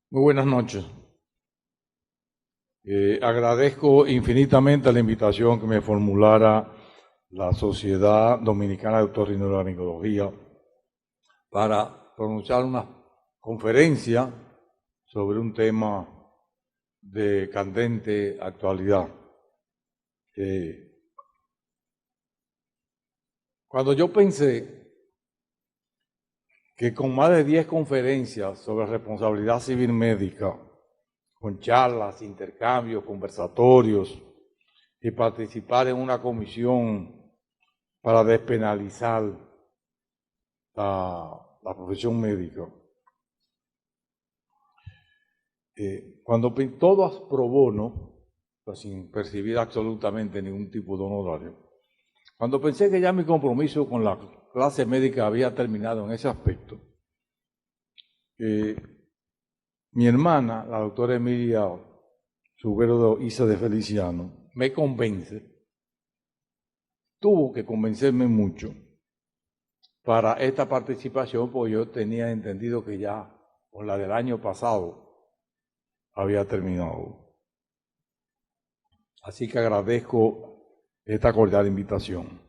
Muy buenas noches. Agradezco infinitamente la invitación que me formulara la Sociedad Dominicana de Otorrinolaringología para pronunciar una conferencia sobre un tema de candente actualidad. Cuando yo pensé que con más de 10 conferencias sobre responsabilidad civil médica, con charlas, intercambios, conversatorios, y participar en una comisión para despenalizar la profesión médica. Cuando todas pro bono, pues sin percibir absolutamente ningún tipo de honorario, cuando pensé que ya mi compromiso con la clase médica había terminado en ese aspecto, mi hermana, la doctora Emilia Subero Isa de Feliciano, me convence, tuvo que convencerme mucho para esta participación, porque yo tenía entendido que ya con la del año pasado había terminado. Así que agradezco esta cordial invitación.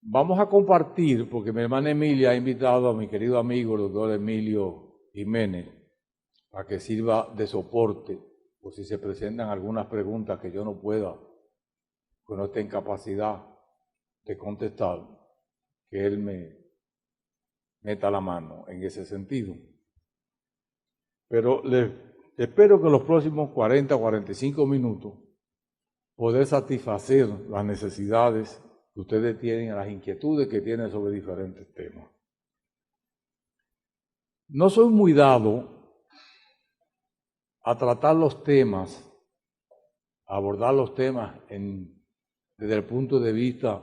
Vamos a compartir, porque mi hermana Emilia ha invitado a mi querido amigo, el doctor Emilio Jiménez, a que sirva de soporte, por si se presentan algunas preguntas que yo no pueda, que no esté en capacidad de contestar, que él me meta la mano en ese sentido. Pero espero que en los próximos 40 o 45 minutos poder satisfacer las necesidades que ustedes tienen, las inquietudes que tienen sobre diferentes temas. No soy muy dado a tratar los temas, a abordar los temas desde el punto de vista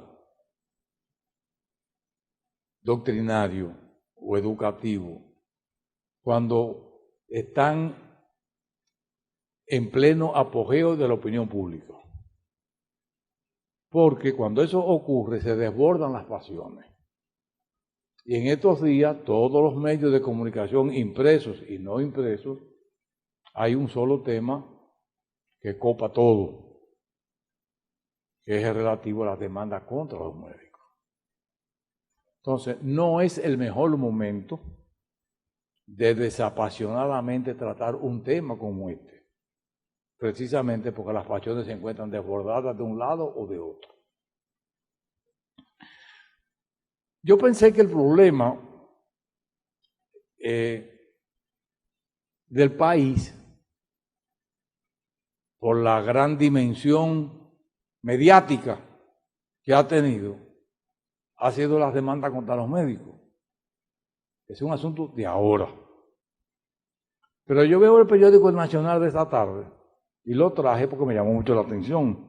doctrinario o educativo, cuando están en pleno apogeo de la opinión pública. Porque cuando eso ocurre se desbordan las pasiones. Y en estos días todos los medios de comunicación impresos y no impresos, hay un solo tema que copa todo, que es el relativo a las demandas contra los médicos. Entonces, no es el mejor momento de desapasionadamente tratar un tema como este, precisamente porque las pasiones se encuentran desbordadas de un lado o de otro. Yo pensé que el problema del país, por la gran dimensión mediática que ha tenido, ha sido las demandas contra los médicos. Es un asunto de ahora. Pero yo veo el periódico El Nacional de esta tarde y lo traje porque me llamó mucho la atención.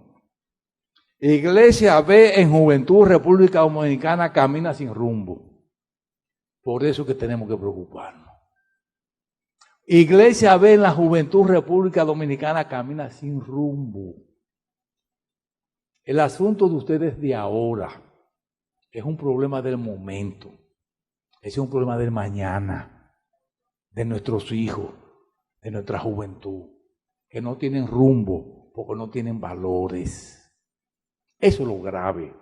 Iglesia ve en Juventud República Dominicana camina sin rumbo. Por eso que tenemos que preocuparnos. Iglesia ve en la Juventud República Dominicana camina sin rumbo. El asunto de ustedes de ahora es un problema del momento. Es un problema del mañana, de nuestros hijos, de nuestra juventud, que no tienen rumbo porque no tienen valores. Eso es lo grave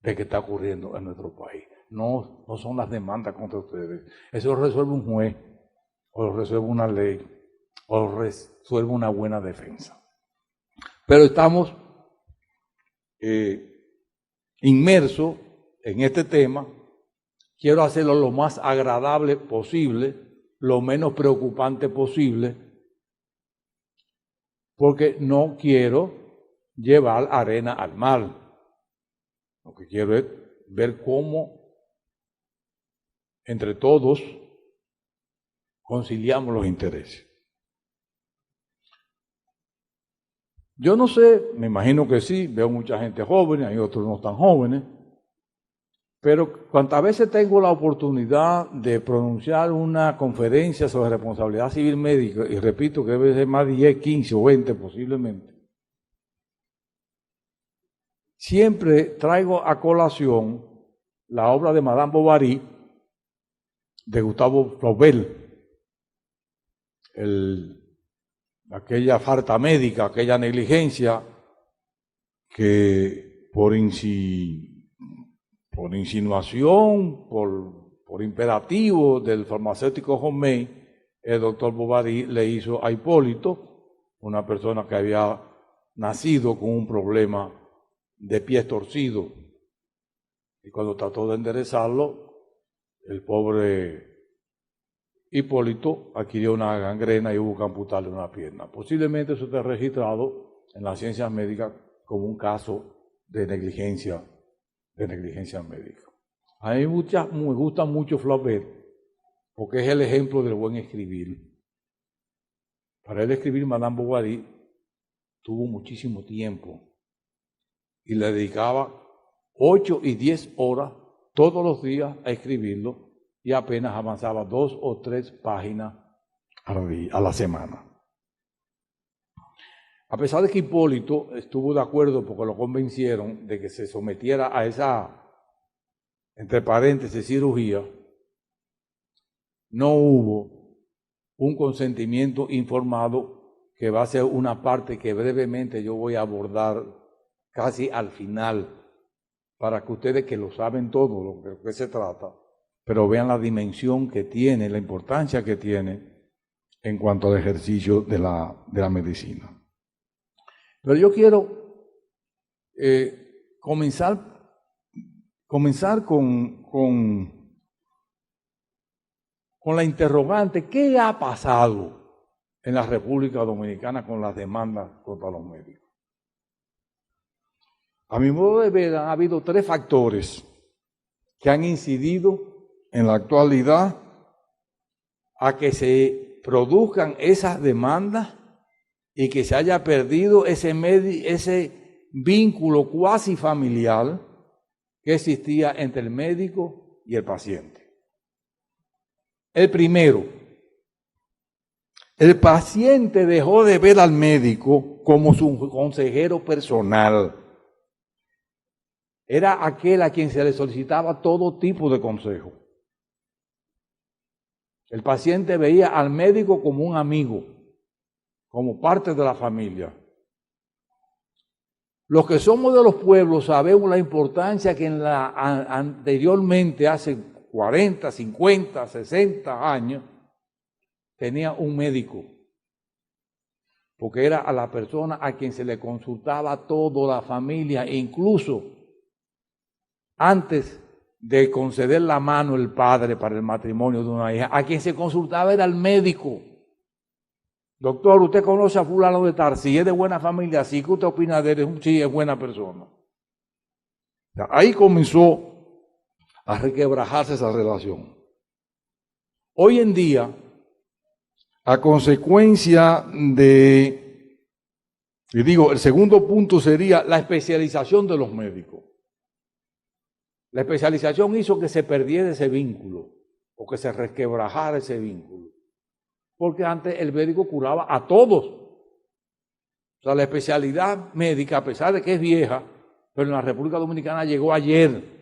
de que está ocurriendo en nuestro país. No son las demandas contra ustedes. Eso lo resuelve un juez, o lo resuelve una ley, o lo resuelve una buena defensa. Pero estamos inmersos en este tema. Quiero hacerlo lo más agradable posible, lo menos preocupante posible, porque no quiero llevar arena al mar. Lo que quiero es ver cómo entre todos conciliamos los intereses. Yo no sé, me imagino que sí, veo mucha gente joven, hay otros no tan jóvenes, pero cuantas veces tengo la oportunidad de pronunciar una conferencia sobre responsabilidad civil médica, y repito que debe ser más de 10, 15 o 20 posiblemente, siempre traigo a colación la obra de Madame Bovary, de Gustavo Flaubert, aquella falta médica, aquella negligencia que por insinuación, por imperativo del farmacéutico Homey, el doctor Bovary le hizo a Hipólito, una persona que había nacido con un problema de pies torcidos. Y cuando trató de enderezarlo, el pobre Hipólito adquirió una gangrena y hubo que amputarle una pierna. Posiblemente eso esté registrado en las ciencias médicas como un caso de negligencia médica. A mí me gusta mucho Flaubert, porque es el ejemplo del buen escribir. Para él escribir, Madame Bovary tuvo muchísimo tiempo y le dedicaba 8 y 10 horas todos los días a escribirlo y apenas avanzaba 2 o 3 páginas a la semana. A pesar de que Hipólito estuvo de acuerdo porque lo convencieron de que se sometiera a esa, entre paréntesis, cirugía, no hubo un consentimiento informado, que va a ser una parte que brevemente yo voy a abordar casi al final, para que ustedes, que lo saben todo, lo que se trata, pero vean la dimensión que tiene, la importancia que tiene en cuanto al ejercicio de la medicina. Pero yo quiero comenzar con la interrogante: ¿qué ha pasado en la República Dominicana con las demandas contra los médicos? A mi modo de ver, ha habido 3 factores que han incidido en la actualidad a que se produzcan esas demandas y que se haya perdido ese vínculo cuasi familiar que existía entre el médico y el paciente. El primero, el paciente dejó de ver al médico como su consejero personal. Era aquel a quien se le solicitaba todo tipo de consejo. El paciente veía al médico como un amigo, como parte de la familia. Los que somos de los pueblos sabemos la importancia que anteriormente, hace 40, 50, 60 años, tenía un médico, porque era a la persona a quien se le consultaba toda la familia, e incluso antes de conceder la mano el padre para el matrimonio de una hija, a quien se consultaba era el médico. Doctor, ¿usted conoce a fulano de tal? Si es de buena familia, sí, ¿qué usted opina de él? Sí, es buena persona. Ahí comenzó a requebrajarse esa relación. Hoy en día, a consecuencia el segundo punto sería la especialización de los médicos. La especialización hizo que se perdiera ese vínculo, o que se resquebrajara ese vínculo. Porque antes el médico curaba a todos. O sea, la especialidad médica, a pesar de que es vieja, pero en la República Dominicana llegó ayer.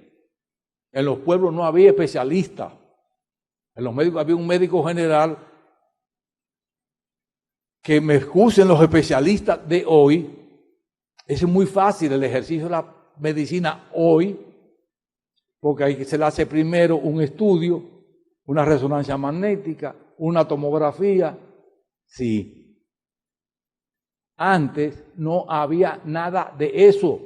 En los pueblos no había especialistas. En los médicos había un médico general. Que me excusen los especialistas de hoy, es muy fácil el ejercicio de la medicina hoy, porque ahí se le hace primero un estudio, una resonancia magnética, una tomografía. Sí. Antes no había nada de eso.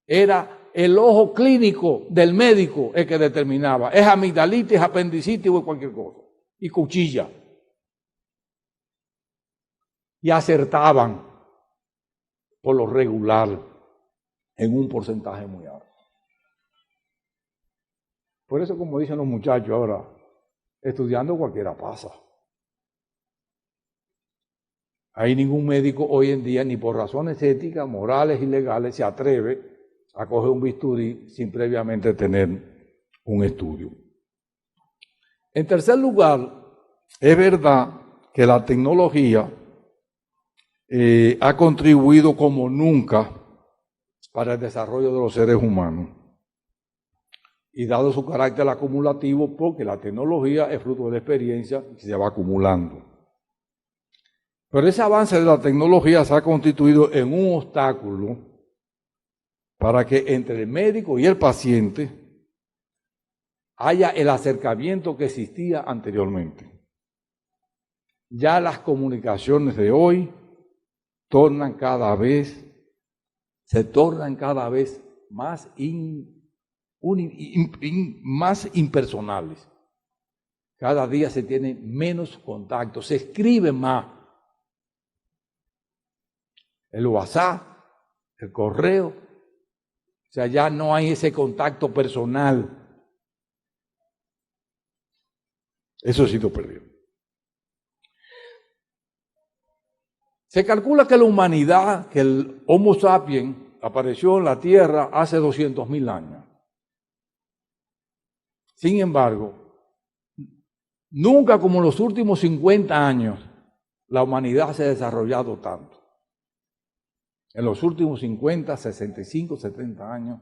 Era el ojo clínico del médico el que determinaba. Es amigdalitis, apendicitis o cualquier cosa. Y cuchilla. Y acertaban por lo regular en un porcentaje muy alto. Por eso, como dicen los muchachos ahora, estudiando cualquiera pasa. Hay ningún médico hoy en día, ni por razones éticas, morales y legales, se atreve a coger un bisturí sin previamente tener un estudio. En tercer lugar, es verdad que la tecnología ha contribuido como nunca para el desarrollo de los seres humanos. y dado su carácter acumulativo, porque la tecnología es fruto de la experiencia que se va acumulando. Pero ese avance de la tecnología se ha constituido en un obstáculo para que entre el médico y el paciente haya el acercamiento que existía anteriormente. Ya las comunicaciones de hoy se tornan cada vez más más impersonales. Cada día se tienen menos contactos, se escribe más. El WhatsApp, el correo, o sea, ya no hay ese contacto personal. Eso ha sido perdido. Se calcula que la humanidad, que el Homo sapiens apareció en la Tierra hace 200.000 años. Sin embargo, nunca como en los últimos 50 años la humanidad se ha desarrollado tanto. En los últimos 50, 65, 70 años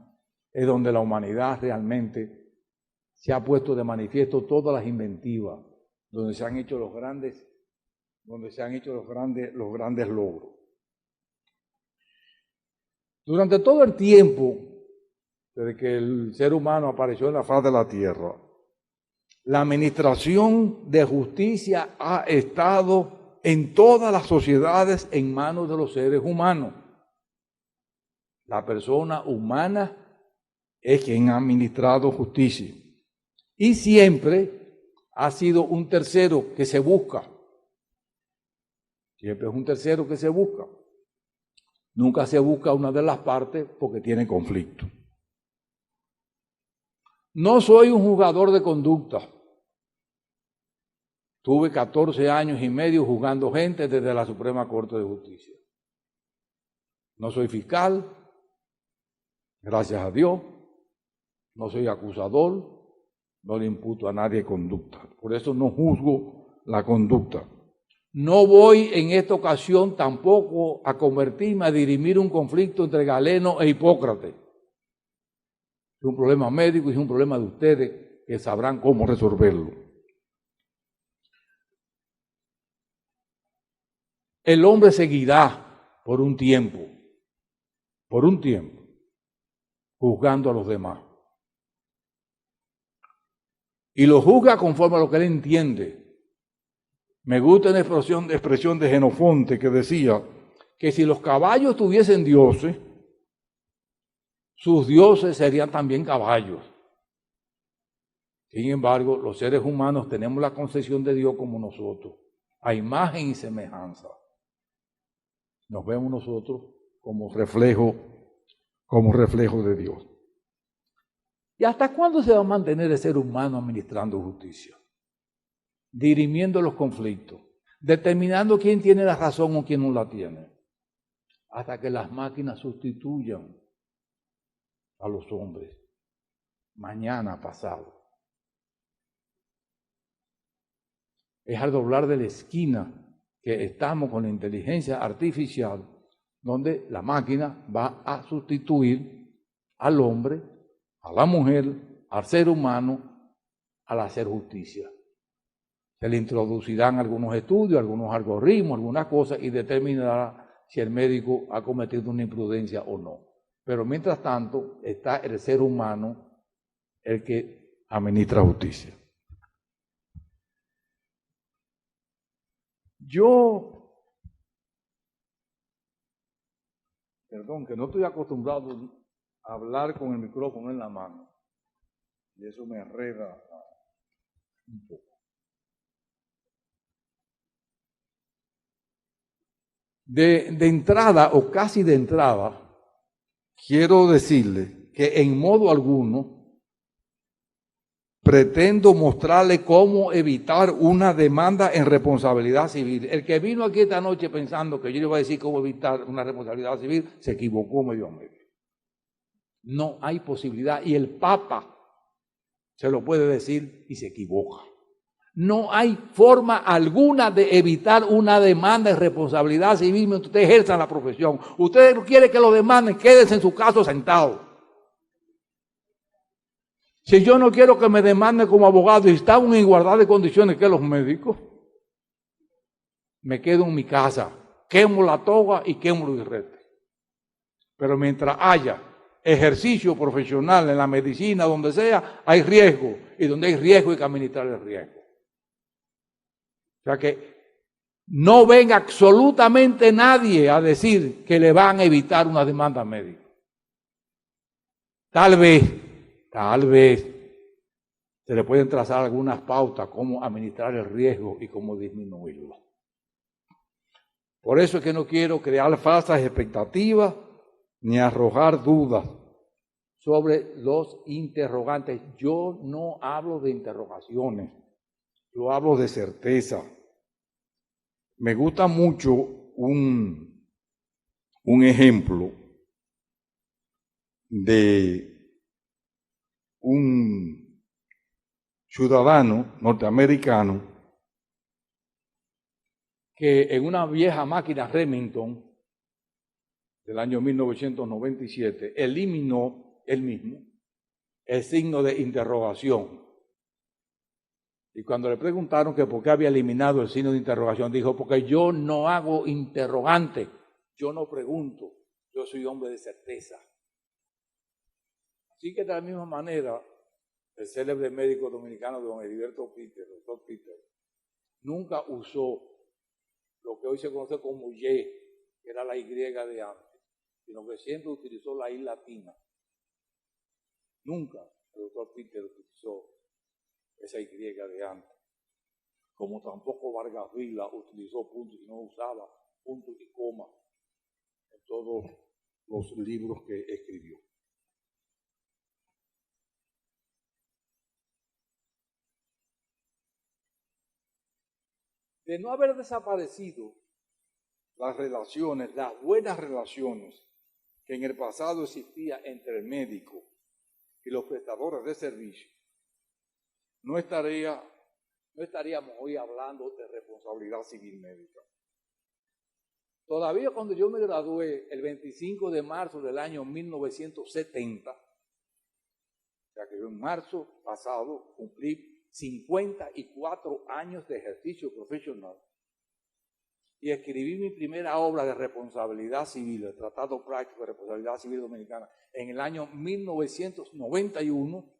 es donde la humanidad realmente se ha puesto de manifiesto todas las inventivas, donde se han hecho los grandes logros. Durante todo el tiempo, desde que el ser humano apareció en la faz de la tierra, la administración de justicia ha estado en todas las sociedades en manos de los seres humanos. La persona humana es quien ha administrado justicia. Y siempre ha sido un tercero que se busca. Siempre es un tercero que se busca. Nunca se busca una de las partes porque tiene conflicto. No soy un juzgador de conducta. Tuve 14 años y medio juzgando gente desde la Suprema Corte de Justicia. No soy fiscal, gracias a Dios. No soy acusador, no le imputo a nadie conducta. Por eso no juzgo la conducta. No voy en esta ocasión tampoco a convertirme, a dirimir un conflicto entre Galeno e Hipócrates. Es un problema médico y es un problema de ustedes que sabrán cómo resolverlo. El hombre seguirá por un tiempo, juzgando a los demás. Y lo juzga conforme a lo que él entiende. Me gusta una expresión de Jenofonte que decía que si los caballos tuviesen dioses, sus dioses serían también caballos. Sin embargo, los seres humanos tenemos la concepción de Dios como nosotros, a imagen y semejanza. Nos vemos nosotros como reflejo de Dios. ¿Y hasta cuándo se va a mantener el ser humano administrando justicia? Dirimiendo los conflictos, determinando quién tiene la razón o quién no la tiene, hasta que las máquinas sustituyan a los hombres, mañana, pasado. Es al doblar de la esquina que estamos con la inteligencia artificial, donde la máquina va a sustituir al hombre, a la mujer, al ser humano, al hacer justicia. Se le introducirán algunos estudios, algunos algoritmos, algunas cosas y determinará si el médico ha cometido una imprudencia o no. Pero mientras tanto está el ser humano el que administra justicia. Que no estoy acostumbrado a hablar con el micrófono en la mano. Y eso me enreda un poco. De entrada, o casi de entrada, quiero decirle que en modo alguno pretendo mostrarle cómo evitar una demanda en responsabilidad civil. El que vino aquí esta noche pensando que yo le iba a decir cómo evitar una responsabilidad civil, se equivocó medio a medio. No hay posibilidad, y el Papa se lo puede decir y se equivoca. No hay forma alguna de evitar una demanda de responsabilidad civil mientras usted ejerza la profesión. Usted quiere que los demanden, quédese en su casa sentado. Si yo no quiero que me demanden como abogado y estamos en igualdad de condiciones que los médicos, me quedo en mi casa, quemo la toga y quemo los birretes. Pero mientras haya ejercicio profesional en la medicina, donde sea, hay riesgo. Y donde hay riesgo hay que administrar el riesgo. O sea que no venga absolutamente nadie a decir que le van a evitar una demanda médica. Tal vez se le pueden trazar algunas pautas cómo administrar el riesgo y cómo disminuirlo. Por eso es que no quiero crear falsas expectativas ni arrojar dudas sobre los interrogantes. Yo no hablo de interrogaciones, yo hablo de certeza. Me gusta mucho un ejemplo de un ciudadano norteamericano que en una vieja máquina Remington del año 1997 eliminó él mismo el signo de interrogación. Y cuando le preguntaron que por qué había eliminado el signo de interrogación, dijo, porque yo no hago interrogante, yo no pregunto, yo soy hombre de certeza. Así que de la misma manera, el célebre médico dominicano don Heriberto Peter, doctor Peter, nunca usó lo que hoy se conoce como Y, que era la Y de antes, sino que siempre utilizó la I latina. Nunca el doctor Peter utilizó esa Y de antes. Como tampoco Vargas Vila utilizó puntos y no usaba puntos y comas en todos los libros que escribió. De no haber desaparecido las relaciones, las buenas relaciones que en el pasado existía entre el médico y los prestadores de servicio, no estaríamos hoy hablando de responsabilidad civil médica. Todavía cuando yo me gradué el 25 de marzo del año 1970, o sea que yo en marzo pasado cumplí 54 años de ejercicio profesional y escribí mi primera obra de responsabilidad civil, el Tratado Práctico de Responsabilidad Civil Dominicana, en el año 1991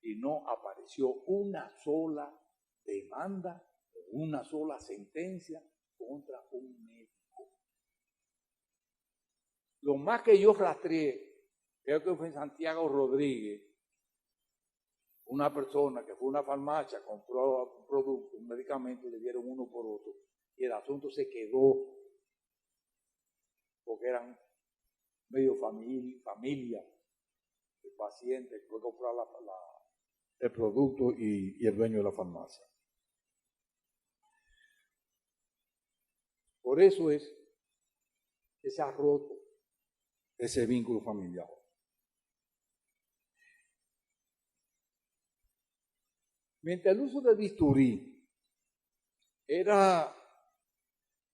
y no apareció una sola demanda, una sola sentencia contra un médico. Lo más que yo rastreé, creo que fue en Santiago Rodríguez, una persona que fue a una farmacia, compró un producto, un medicamento y le dieron uno por otro. Y el asunto se quedó porque eran medio familia, el paciente fue a comprar el producto y el dueño de la farmacia. Por eso es que se ha roto ese vínculo familiar. Mientras el uso del bisturí era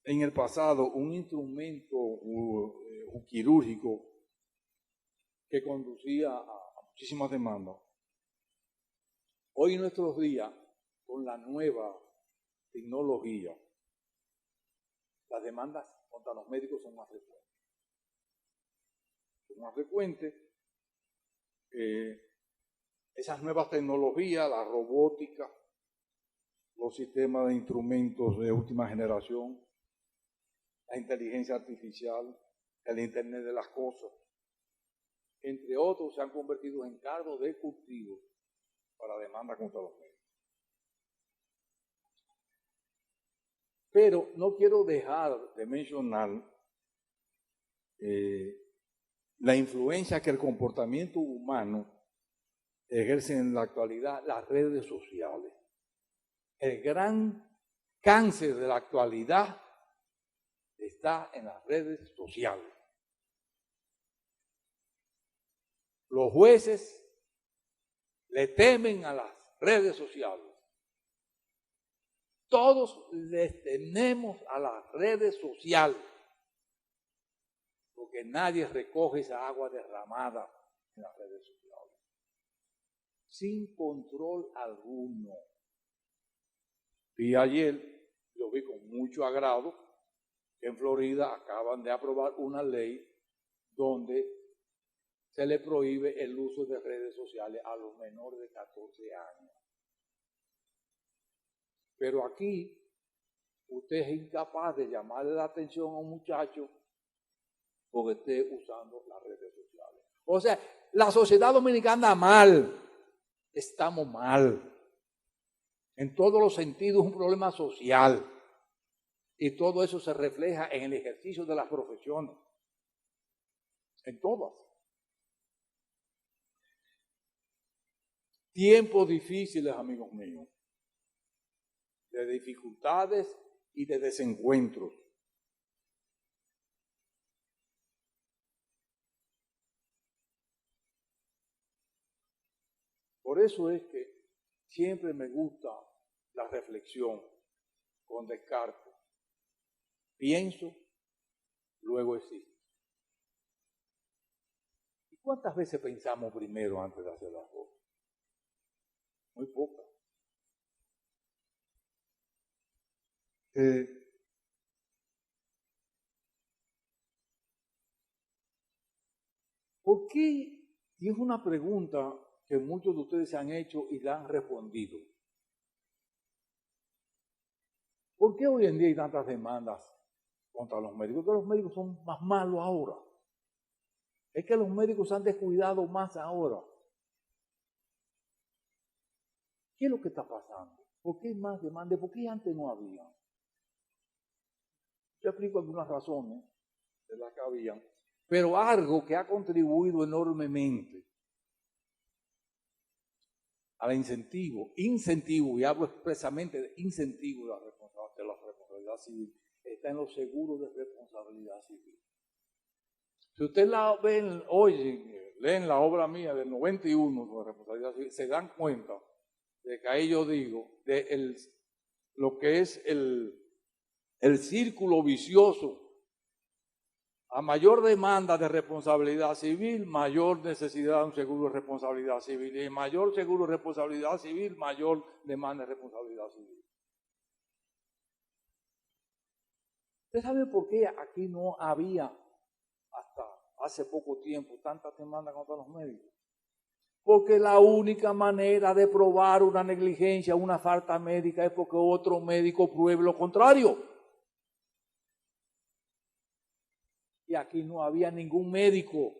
en el pasado un instrumento quirúrgico que conducía a muchísimas demandas, hoy en nuestros días, con la nueva tecnología, las demandas contra los médicos son más frecuentes. Son más frecuentes. Esas nuevas tecnologías, la robótica, los sistemas de instrumentos de última generación, la inteligencia artificial, el Internet de las cosas, entre otros, se han convertido en cargos de cultivo para demanda contra los médicos. Pero no quiero dejar de mencionar la influencia que el comportamiento humano ejerce en la actualidad las redes sociales. El gran cáncer de la actualidad está en las redes sociales. Los jueces le temen a las redes sociales. Todos les tememos a las redes sociales, porque nadie recoge esa agua derramada en las redes sociales. sin control alguno. Y ayer, lo vi con mucho agrado, que en Florida acaban de aprobar una ley donde se le prohíbe el uso de redes sociales a los menores de 14 años. Pero aquí, usted es incapaz de llamarle la atención a un muchacho porque esté usando las redes sociales. O sea, la sociedad dominicana anda mal. Estamos mal. En todos los sentidos es un problema social. Y todo eso se refleja en el ejercicio de las profesiones. En todas. Tiempos difíciles, amigos míos. De dificultades y de desencuentros. Por eso es que siempre me gusta la reflexión con Descartes. Pienso, luego existo. ¿Y cuántas veces pensamos primero antes de hacer las cosas? Muy pocas. ¿Por qué? Y es una pregunta que muchos de ustedes se han hecho y la han respondido. ¿Por qué hoy en día hay tantas demandas contra los médicos? Porque los médicos son más malos ahora. Es que los médicos se han descuidado más ahora. ¿Qué es lo que está pasando? ¿Por qué hay más demandas? ¿Por qué antes no había? Yo explico algunas razones de las que habían, pero algo que ha contribuido enormemente al incentivo, y hablo expresamente de incentivo de la responsabilidad civil, está en los seguros de responsabilidad civil. Si usted la ven, oye, leen la obra mía del 91 sobre responsabilidad civil, se dan cuenta de que ahí yo digo de lo que es el círculo vicioso. A mayor demanda de responsabilidad civil, mayor necesidad de un seguro de responsabilidad civil. Y mayor seguro de responsabilidad civil, mayor demanda de responsabilidad civil. ¿Usted sabe por qué aquí no había, hasta hace poco tiempo, tantas demandas contra los médicos? Porque la única manera de probar una negligencia, una falta médica, es porque otro médico pruebe lo contrario. Y aquí no había ningún médico.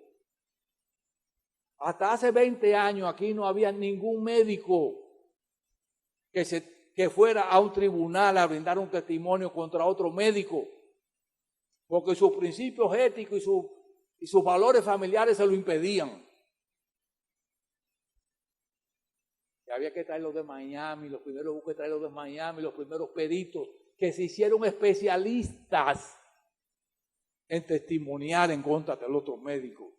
Hasta hace 20 años aquí no había ningún médico que fuera a un tribunal a brindar un testimonio contra otro médico. Porque sus principios éticos y sus valores familiares se lo impedían. Y había que traerlos de Miami, los primeros buques traerlos de Miami, los primeros peritos que se hicieron especialistas en testimoniar en contra del otro médico,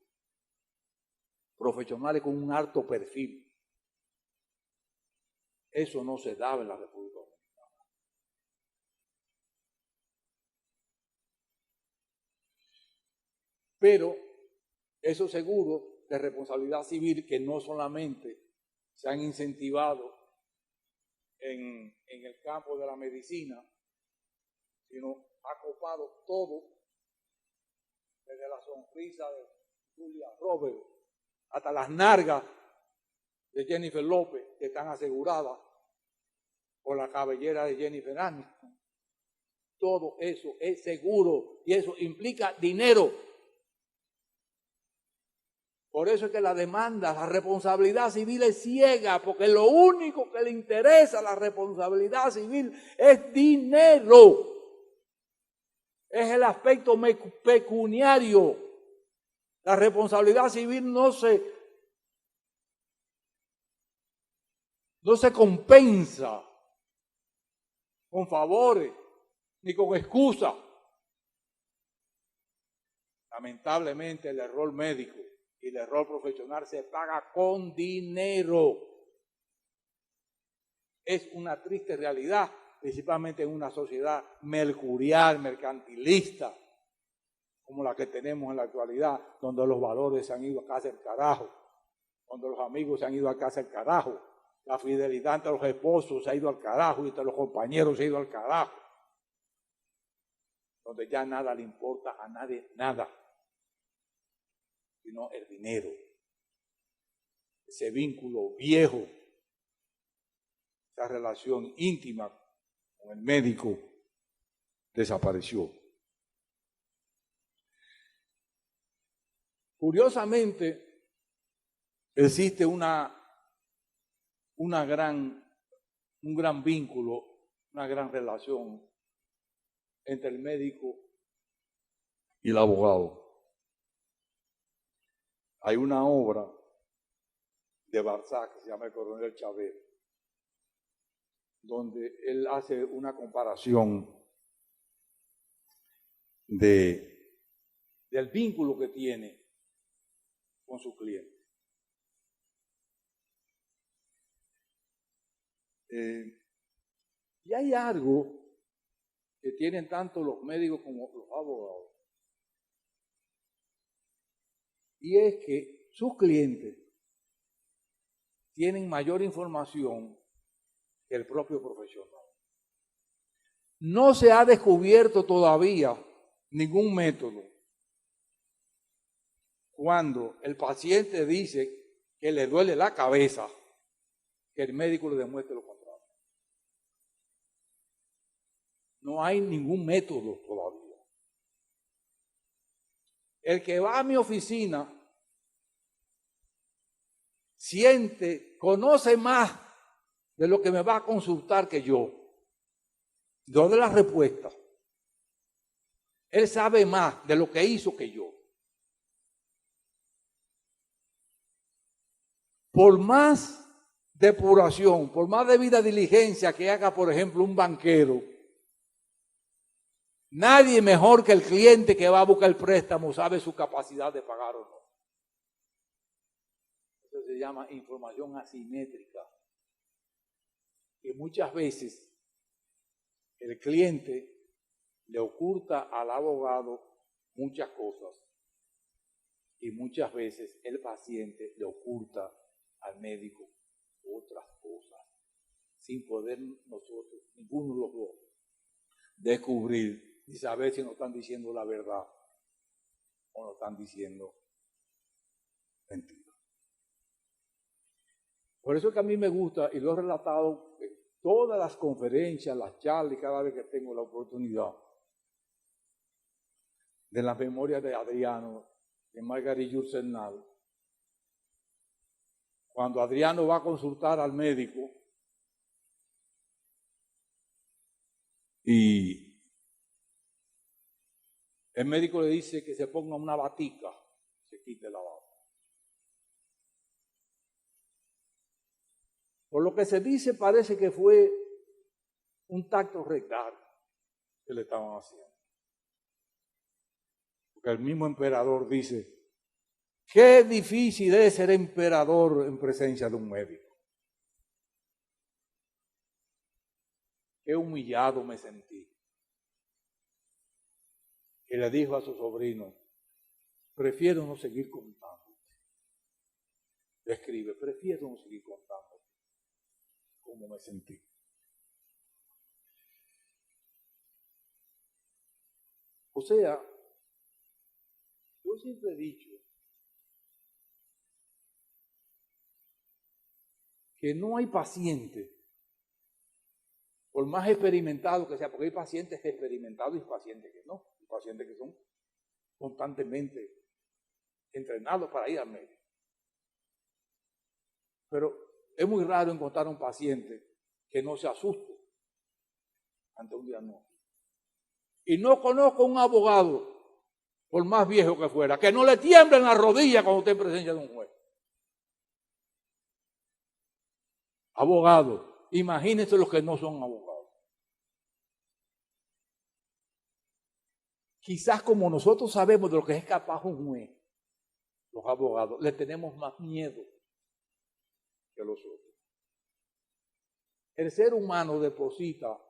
profesionales con un alto perfil. Eso no se daba en la República Dominicana. Pero esos seguros de responsabilidad civil que no solamente se han incentivado en el campo de la medicina, sino ha copado todo, desde la sonrisa de Julia Roberts hasta las nalgas de Jennifer López, que están aseguradas por la cabellera de Jennifer Aniston. Todo eso es seguro y eso implica dinero. Por eso es que la demanda, la responsabilidad civil es ciega, porque lo único que le interesa a la responsabilidad civil es dinero. Es el aspecto pecuniario. La responsabilidad civil no se compensa con favores ni con excusas. Lamentablemente el error médico y el error profesional se paga con dinero. Es una triste realidad, principalmente en una sociedad mercurial, mercantilista, como la que tenemos en la actualidad, donde los valores se han ido casi al carajo. cuando los amigos se han ido a casa al carajo, la fidelidad entre los esposos se ha ido al carajo y entre los compañeros se ha ido al carajo, donde ya nada le importa a nadie, nada, sino el dinero, ese vínculo viejo, esa relación íntima con el médico desapareció. Curiosamente, existe un gran vínculo, una gran relación entre el médico y el abogado. Hay una obra de Balzac que se llama El Coronel Chabert, donde él hace una comparación del vínculo que tiene con su cliente. Y hay algo que tienen tanto los médicos como los abogados, y es que sus clientes tienen mayor información que el propio profesional. No se ha descubierto todavía ningún método cuando el paciente dice que le duele la cabeza, que el médico le demuestre lo contrario. No hay ningún método todavía. El que va a mi oficina siente, conoce más de lo que me va a consultar que yo. Yo de la respuesta. Él sabe más de lo que hizo que yo. Por más depuración, por más debida diligencia que haga, por ejemplo, un banquero, nadie mejor que el cliente que va a buscar el préstamo sabe su capacidad de pagar o no. Eso se llama información asimétrica. Y muchas veces el cliente le oculta al abogado muchas cosas y muchas veces el paciente le oculta al médico otras cosas, sin poder nosotros, ninguno de los dos, descubrir y saber si nos están diciendo la verdad o nos están diciendo mentira. Por eso es que a mí me gusta, y lo he relatado en todas las conferencias, las charlas, y cada vez que tengo la oportunidad, de las memorias de Adriano, de Marguerite Yourcenar, cuando Adriano va a consultar al médico y el médico le dice que se ponga una batica, se quite la bata. Por lo que se dice, parece que fue un tacto rectal que le estaban haciendo. Porque el mismo emperador dice, qué difícil es ser emperador en presencia de un médico. Qué humillado me sentí. Y le dijo a su sobrino, prefiero no seguir contando. Le escribe, prefiero no seguir contando cómo me sentí. O sea, yo siempre he dicho que no hay paciente, por más experimentado que sea, porque hay pacientes experimentados y pacientes que no, hay pacientes que son constantemente entrenados para ir al médico. Pero es muy raro encontrar un paciente que no se asuste ante un diagnóstico. Y no conozco un abogado, por más viejo que fuera, que no le tiemblen las rodillas cuando esté en presencia de un juez. Abogado, imagínense los que no son abogados. Quizás como nosotros sabemos de lo que es capaz un juez, los abogados, le tenemos más miedo que los otros. El ser humano deposita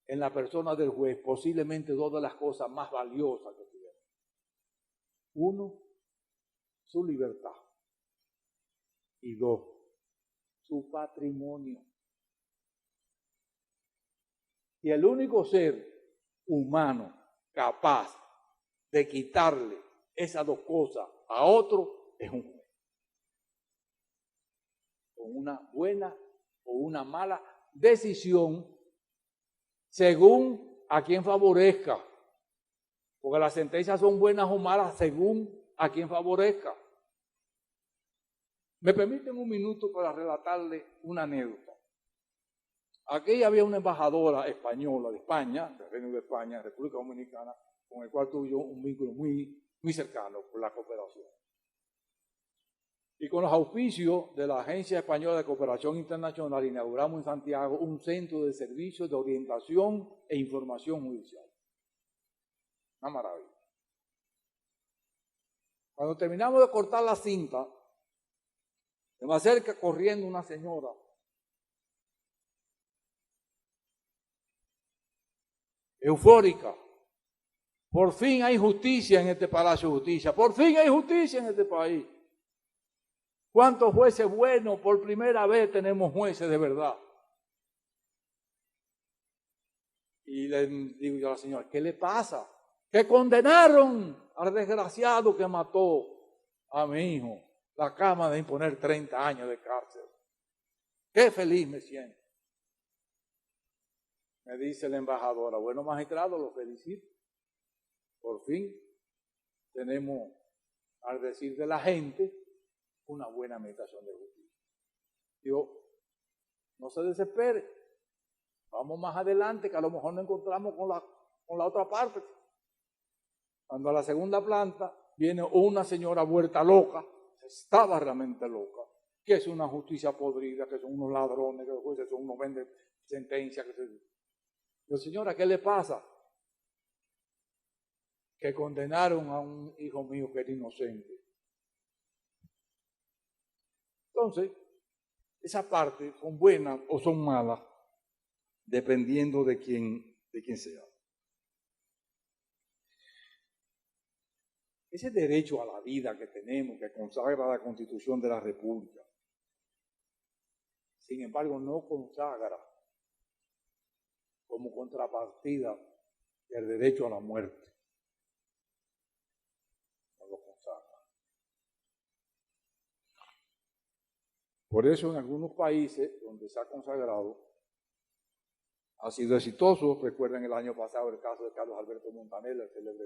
en la persona del juez posiblemente dos de las cosas más valiosas que tiene. Uno, su libertad. Y 2, su patrimonio. Y el único ser humano capaz de quitarle esas dos cosas a otro es un juez. Con una buena o una mala decisión según a quien favorezca. Porque las sentencias son buenas o malas según a quien favorezca. ¿Me permiten un minuto para relatarle una anécdota? Aquí había una embajadora española de España, del Reino de España, República Dominicana, con el cual tuve yo un vínculo muy cercano por la cooperación. Y con los auspicios de la Agencia Española de Cooperación Internacional inauguramos en Santiago un centro de servicios de orientación e información judicial. Una maravilla. Cuando terminamos de cortar la cinta, se me acerca corriendo una señora eufórica. Por fin hay justicia en este Palacio de Justicia. Por fin hay justicia en este país. ¿Cuántos jueces buenos? Por primera vez tenemos jueces de verdad. Y le digo yo a la señora, ¿qué le pasa? Que condenaron al desgraciado que mató a mi hijo. La Cámara de imponer 30 años de cárcel. Qué feliz me siento. Me dice la embajadora, bueno, magistrado, lo felicito. Por fin tenemos, al decir de la gente, una buena administración de justicia. Digo, no se desespere. Vamos más adelante, que a lo mejor nos encontramos con la otra parte. Cuando a la segunda planta viene una señora vuelta loca, estaba realmente loca, que es una justicia podrida, que son unos ladrones, que los jueces son unos venden sentencias. Pero señora, ¿qué le pasa? Que condenaron a un hijo mío que era inocente. Entonces, esa parte son buenas o son malas, dependiendo de quién sea. Ese derecho a la vida que tenemos, que consagra la Constitución de la República, sin embargo, no consagra como contrapartida el derecho a la muerte. No lo consagra. Por eso en algunos países donde se ha consagrado, ha sido exitoso. Recuerden el año pasado el caso de Carlos Alberto Montaner, el célebre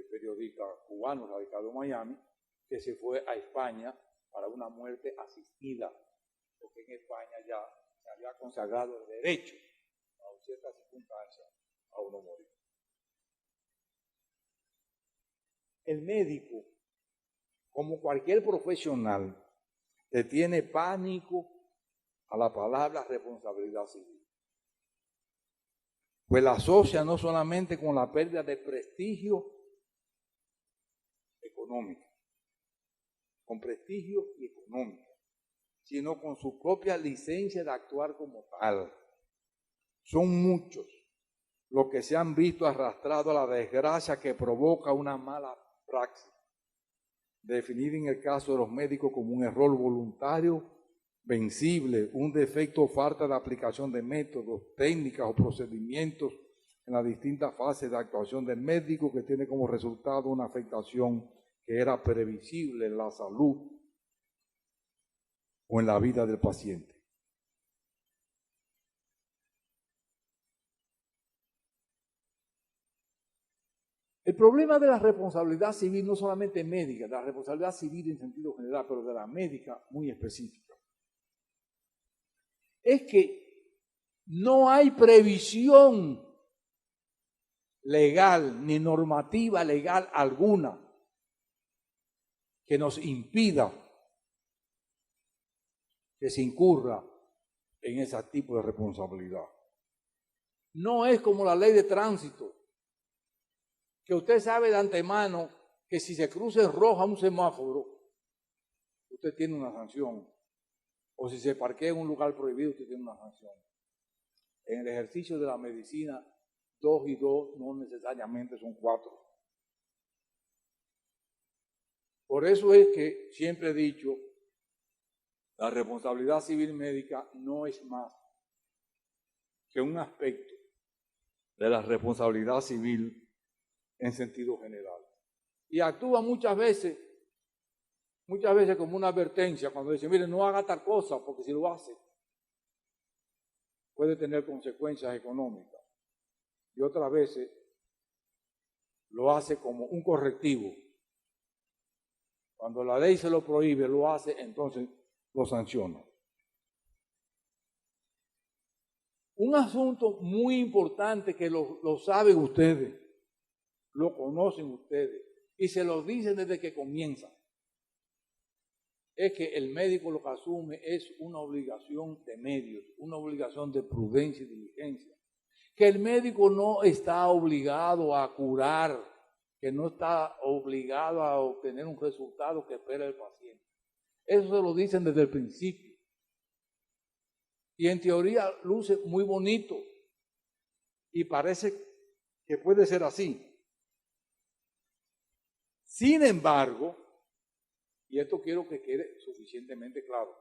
periodista cubano radicado en Miami, que se fue a España para una muerte asistida, porque en España ya se había consagrado el derecho a ciertas circunstancias a uno morir. El médico, como cualquier profesional, le tiene pánico a la palabra responsabilidad civil. Pues la asocia no solamente con la pérdida de prestigio económico, con prestigio y económico, sino con su propia licencia de actuar como tal. Son muchos los que se han visto arrastrados a la desgracia que provoca una mala praxis, definida en el caso de los médicos como un error voluntario, vencible, un defecto o falta de aplicación de métodos, técnicas o procedimientos en las distintas fases de actuación del médico, que tiene como resultado una afectación que era previsible en la salud o en la vida del paciente. El problema de la responsabilidad civil, no solamente médica, de la responsabilidad civil en sentido general, pero de la médica muy específica, es que no hay previsión legal ni normativa legal alguna que nos impida que se incurra en ese tipo de responsabilidad. No es como la ley de tránsito, que usted sabe de antemano que si se cruza en roja un semáforo, usted tiene una sanción. O si se parquea en un lugar prohibido, usted tiene una sanción. En el ejercicio de la medicina, 2 y 2 no necesariamente son 4. Por eso es que siempre he dicho La responsabilidad civil médica no es más que un aspecto de la responsabilidad civil en sentido general. Y actúa muchas veces como una advertencia cuando dice, mire, no haga tal cosa, porque si lo hace puede tener consecuencias económicas. Y otras veces lo hace como un correctivo. Cuando la ley se lo prohíbe, lo hace, entonces lo sanciona. Un asunto muy importante que lo saben ustedes, lo conocen ustedes y se lo dicen desde que comienzan, es que el médico lo que asume es una obligación de medios, una obligación de prudencia y diligencia. Que el médico no está obligado a curar, que no está obligado a obtener un resultado que espera el paciente. Eso se lo dicen desde el principio. Y en teoría luce muy bonito y parece que puede ser así. Sin embargo, y esto quiero que quede suficientemente claro,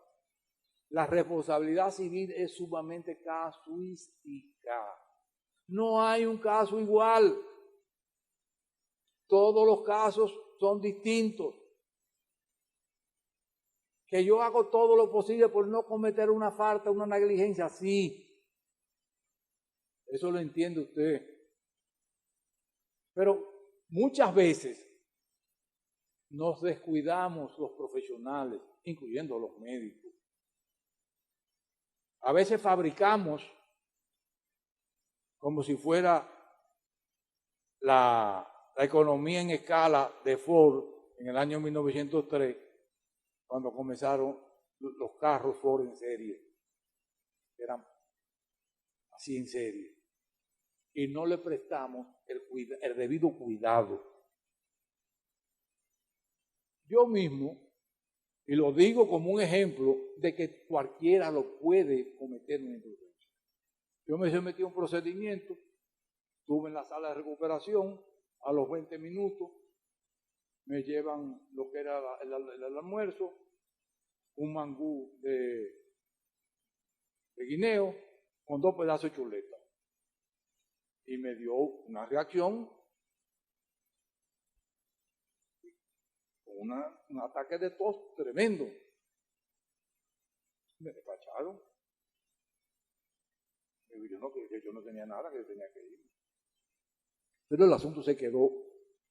la responsabilidad civil es sumamente casuística. No hay un caso igual. Todos los casos son distintos. Que yo hago todo lo posible por no cometer una falta, una negligencia, sí. Eso lo entiende usted. Pero muchas veces nos descuidamos los profesionales, incluyendo los médicos. A veces fabricamos como si fuera la economía en escala de Ford en el año 1903, cuando comenzaron los carros Ford en serie. Eran así en serie. Y no le prestamos el debido cuidado. Yo mismo, y lo digo como un ejemplo de que cualquiera lo puede cometer en imprudencia. Yo me sometí a un procedimiento, estuve en la sala de recuperación, a los 20 minutos me llevan lo que era el almuerzo, un mangú de guineo con 2 pedazos de chuleta. Y me dio una reacción, un ataque de tos tremendo. Me despacharon. Y yo no tenía nada, que yo tenía que ir. Pero el asunto se quedó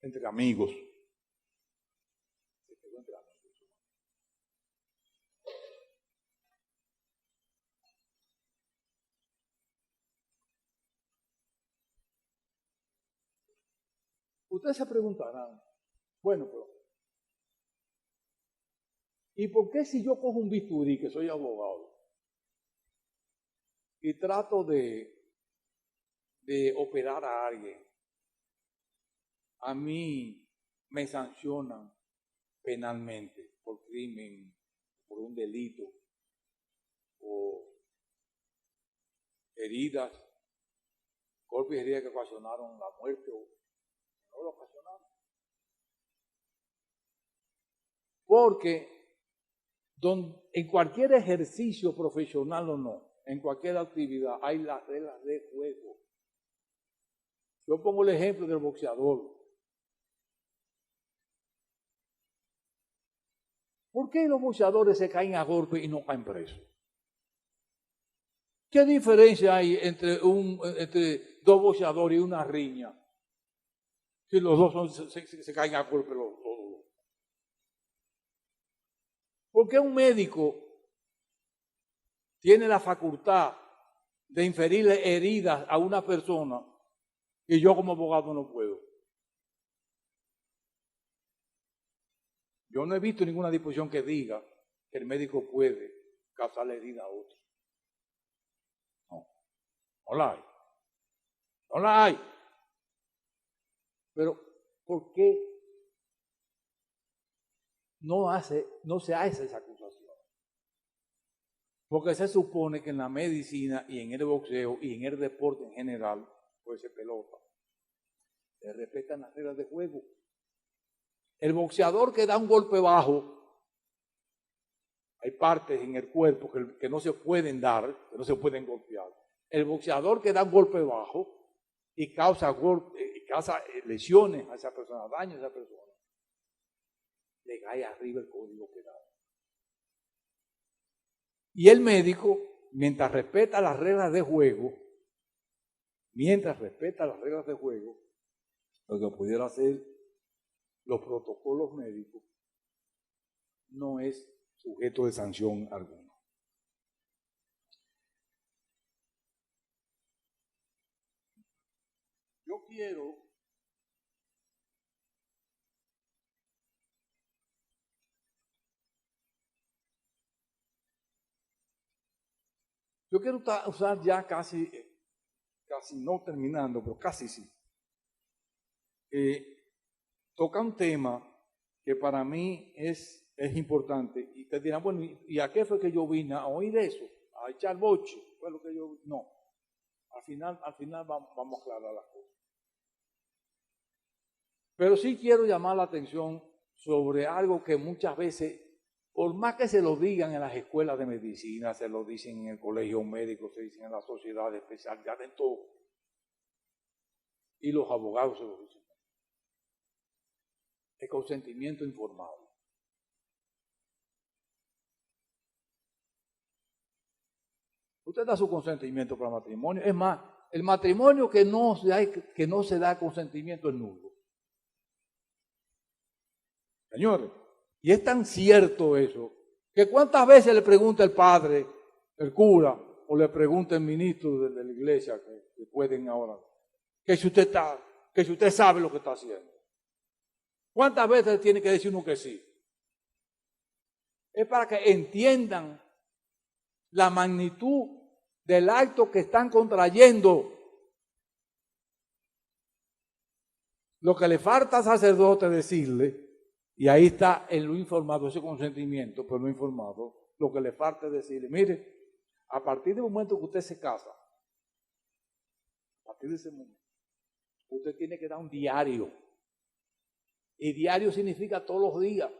entre amigos. Se quedó entre amigos. Ustedes se preguntarán, bueno, pero ¿y por qué si yo cojo un bisturí, que soy abogado, y trato de operar a alguien, a mí me sancionan penalmente por crimen, por un delito, o heridas, golpes y heridas que ocasionaron la muerte o no lo ocasionaron? Porque en cualquier ejercicio profesional o no, en cualquier actividad, hay las reglas de juego. Yo pongo el ejemplo del boxeador. ¿Por qué los boxeadores se caen a golpe y no caen presos? ¿Qué diferencia hay entre dos boxeadores y una riña? Si los dos se caen a golpe los dos. ¿Por qué un médico tiene la facultad de inferirle heridas a una persona y yo como abogado no puedo? Yo no he visto ninguna disposición que diga que el médico puede causarle herida a otro. No la hay. No la hay. Pero, ¿por qué no se hace esa acusación? Porque se supone que en la medicina y en el boxeo y en el deporte en general, puede ser pelota, se respetan las reglas de juego. El boxeador que da un golpe bajo, Hay partes en el cuerpo que no se pueden dar, que no se pueden golpear. El boxeador que da un golpe bajo y causa lesiones a esa persona, daño a esa persona, le cae arriba el código penal. Y el médico, mientras respeta las reglas de juego, lo que pudiera hacer los protocolos médicos no es sujeto de sanción alguna. Yo quiero usar ya casi no terminando, pero casi sí. Toca un tema que para mí es importante. Y te dirán, bueno, ¿y a qué fue que yo vine? ¿A oír eso? ¿A echar boche? Fue lo que yo... No. Al final vamos a aclarar las cosas. Pero sí quiero llamar la atención sobre algo que muchas veces, por más que se lo digan en las escuelas de medicina, se lo dicen en el colegio médico, se dicen en la sociedad de especialidad, en todo. Y los abogados se lo dicen. El consentimiento informado. Usted da su consentimiento para el matrimonio. Es más, el matrimonio que no se da consentimiento es nulo. Señores, y es tan cierto eso, que cuántas veces le pregunta el padre, el cura, o le pregunta el ministro de la iglesia, que pueden ahora, que si usted sabe lo que está haciendo. ¿Cuántas veces tiene que decir uno que sí? Es para que entiendan la magnitud del acto que están contrayendo. Lo que le falta al sacerdote decirle, y ahí está en lo informado, ese consentimiento, pero no informado, lo que le falta es decirle, mire, a partir del momento que usted se casa, a partir de ese momento, usted tiene que dar un diario. Y diario significa todos los días.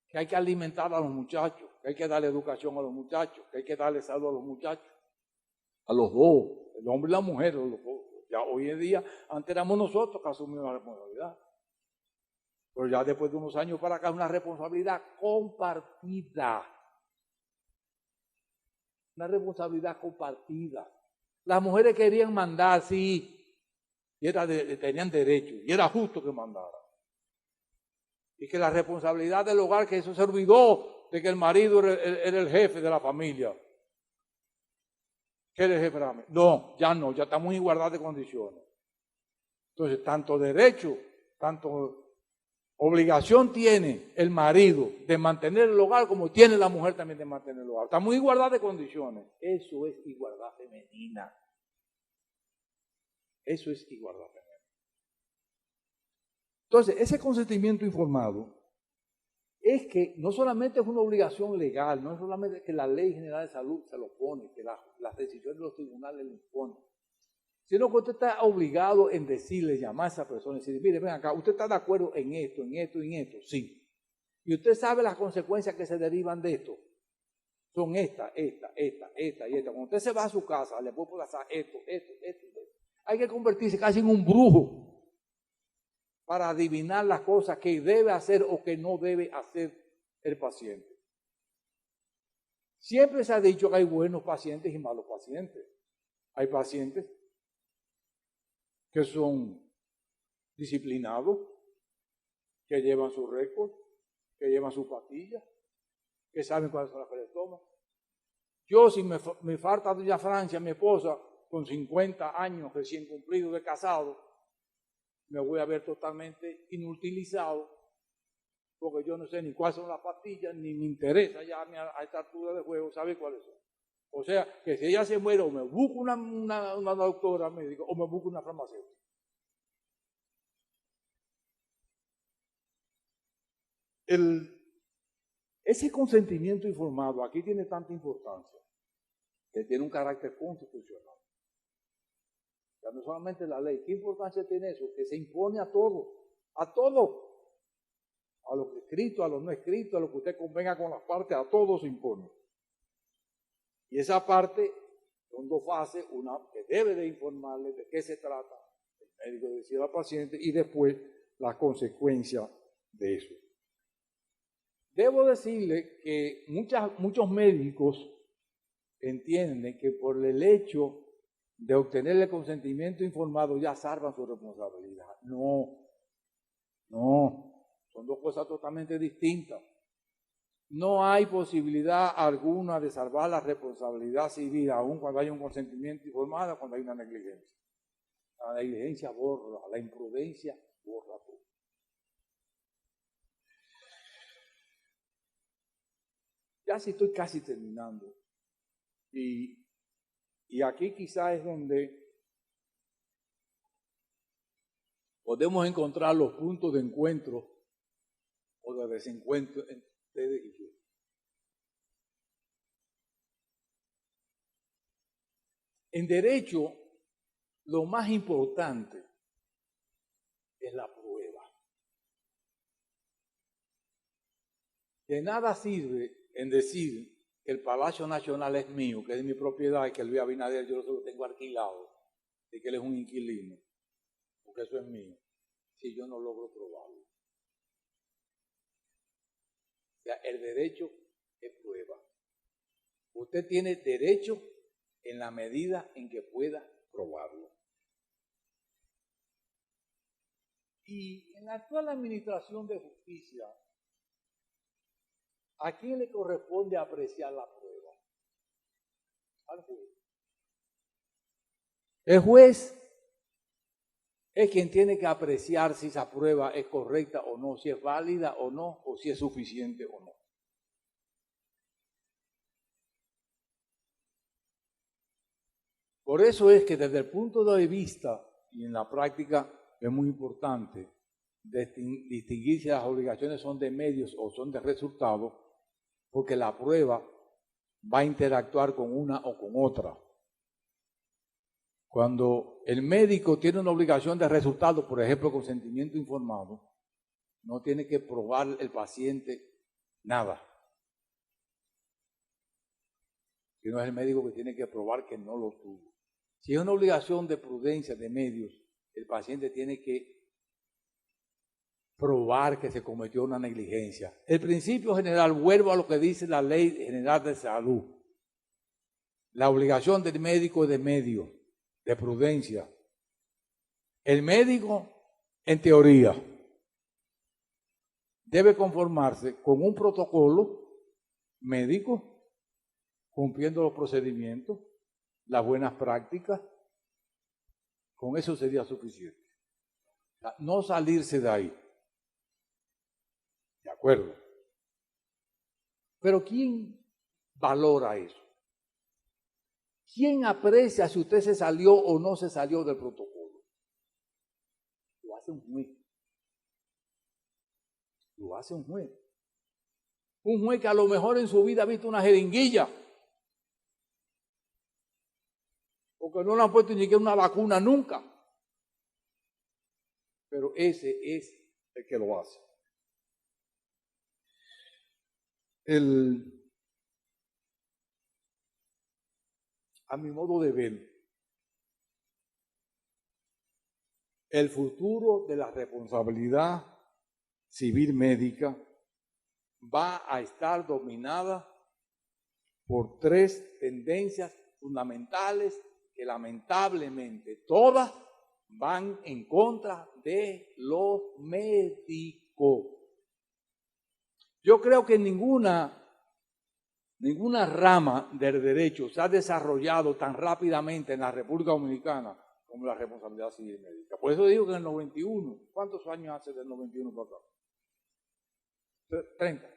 Que hay que alimentar a los muchachos, que hay que darle educación a los muchachos, que hay que darle salud a los muchachos. A los dos, el hombre y la mujer, los dos. Ya hoy en día, antes éramos nosotros que asumimos la responsabilidad. Pero ya después de unos años para acá, una responsabilidad compartida. Una responsabilidad compartida. Las mujeres querían mandar, sí, y tenían derecho, y era justo que mandaran. Y que la responsabilidad del hogar, que eso se olvidó de que el marido era el jefe de la familia. ¿Qué era el jefe de la familia? No, ya estamos en igualdad de condiciones. Entonces, tanto derecho, tanto obligación tiene el marido de mantener el hogar como tiene la mujer también de mantener el hogar. Estamos en igualdad de condiciones. Eso es igualdad femenina. Eso es igualdad femenina. Entonces, ese consentimiento informado es que no solamente es una obligación legal, no es solamente que la Ley General de Salud se lo pone, que las decisiones de los tribunales lo imponen, sino que usted está obligado en decirle, llamar a esa persona y decirle, mire, ven acá, usted está de acuerdo en esto, en esto y en esto, sí. Y usted sabe las consecuencias que se derivan de esto. Son esta y esta. Cuando usted se va a su casa, le puede pasar esto. Hay que convertirse casi en un brujo para adivinar las cosas que debe hacer o que no debe hacer el paciente. Siempre se ha dicho que hay buenos pacientes y malos pacientes. Hay pacientes que son disciplinados, que llevan su récord, que llevan sus pastillas, que saben cuáles son las que les toman. Yo, si me falta doña Francia, mi esposa, con 50 años recién cumplidos de casado, me voy a ver totalmente inutilizado, porque yo no sé ni cuáles son las pastillas, ni me interesa ya a esta altura de juego saber cuáles son. O sea, que si ella se muere, o me busco una doctora médica, o me busco una farmacéutica. Ese consentimiento informado aquí tiene tanta importancia, que tiene un carácter constitucional. Ya no solamente la ley. ¿Qué importancia tiene eso? Que se impone a todo, A lo que escrito, a lo no escrito, a lo que usted convenga con las partes, a todos se impone. Y esa parte son dos fases, una que debe de informarle de qué se trata, el médico decir al paciente, y después las consecuencias de eso. Debo decirle que muchos médicos entienden que por el hecho de obtener el consentimiento informado ya salvan su responsabilidad. No, son dos cosas totalmente distintas. No hay posibilidad alguna de salvar la responsabilidad civil, aun cuando hay un consentimiento informado, cuando hay una negligencia. La negligencia borra, la imprudencia borra todo. Ya sí estoy casi terminando. Y aquí quizás es donde podemos encontrar los puntos de encuentro o de desencuentro entre ustedes y yo. En derecho, lo más importante es la prueba. De nada sirve en decir que el Palacio Nacional es mío, que es mi propiedad y que el Luis Abinader yo se lo tengo alquilado y que él es un inquilino, porque eso es mío, si yo no logro probarlo. O sea, el derecho es prueba. Usted tiene derecho en la medida en que pueda probarlo. Y en la actual administración de justicia, ¿a quién le corresponde apreciar la prueba? Al juez. El juez es quien tiene que apreciar si esa prueba es correcta o no, si es válida o no, o si es suficiente o no. Por eso es que desde el punto de vista y en la práctica es muy importante distinguir si las obligaciones son de medios o son de resultados, porque la prueba va a interactuar con una o con otra. Cuando el médico tiene una obligación de resultado, por ejemplo, consentimiento informado, no tiene que probar el paciente nada. Sino es el médico que tiene que probar que no lo tuvo. Si es una obligación de prudencia de medios, el paciente tiene que probar que se cometió una negligencia. El principio general, vuelvo a lo que dice la Ley General de Salud. La obligación del médico es de medio, de prudencia. El médico, en teoría, debe conformarse con un protocolo médico, cumpliendo los procedimientos, las buenas prácticas. Con eso sería suficiente. No salirse de ahí. ¿De acuerdo? Pero ¿quién valora eso? ¿Quién aprecia si usted se salió o no se salió del protocolo? Lo hace un juez. Lo hace un juez. Un juez que a lo mejor en su vida ha visto una jeringuilla. Porque no le han puesto ni siquiera una vacuna nunca. Pero ese es el que lo hace. A mi modo de ver, el futuro de la responsabilidad civil médica va a estar dominada por tres tendencias fundamentales que lamentablemente todas van en contra de los médicos. Yo creo que ninguna rama del derecho se ha desarrollado tan rápidamente en la República Dominicana como la responsabilidad civil médica. Por eso digo que en el 91, ¿cuántos años hace del 91 para acá? 30.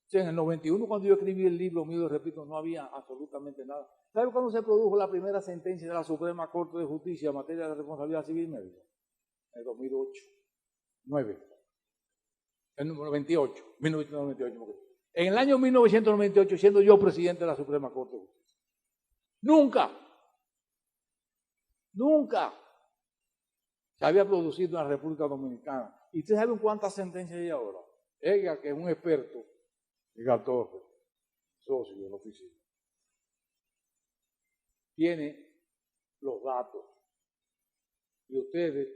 Sí, en el 91, cuando yo escribí el libro mío, repito, no había absolutamente nada. ¿Sabe cuándo se produjo la primera sentencia de la Suprema Corte de Justicia en materia de responsabilidad civil médica? En el 2008. 9. En el 98. 1998. En el año 1998, siendo yo presidente de la Suprema Corte de Justicia. Nunca se había producido en la República Dominicana ¿Y ustedes saben cuántas sentencias hay ahora? Ella, que es un experto, el 14, socio de la oficina, tiene los datos. Y ustedes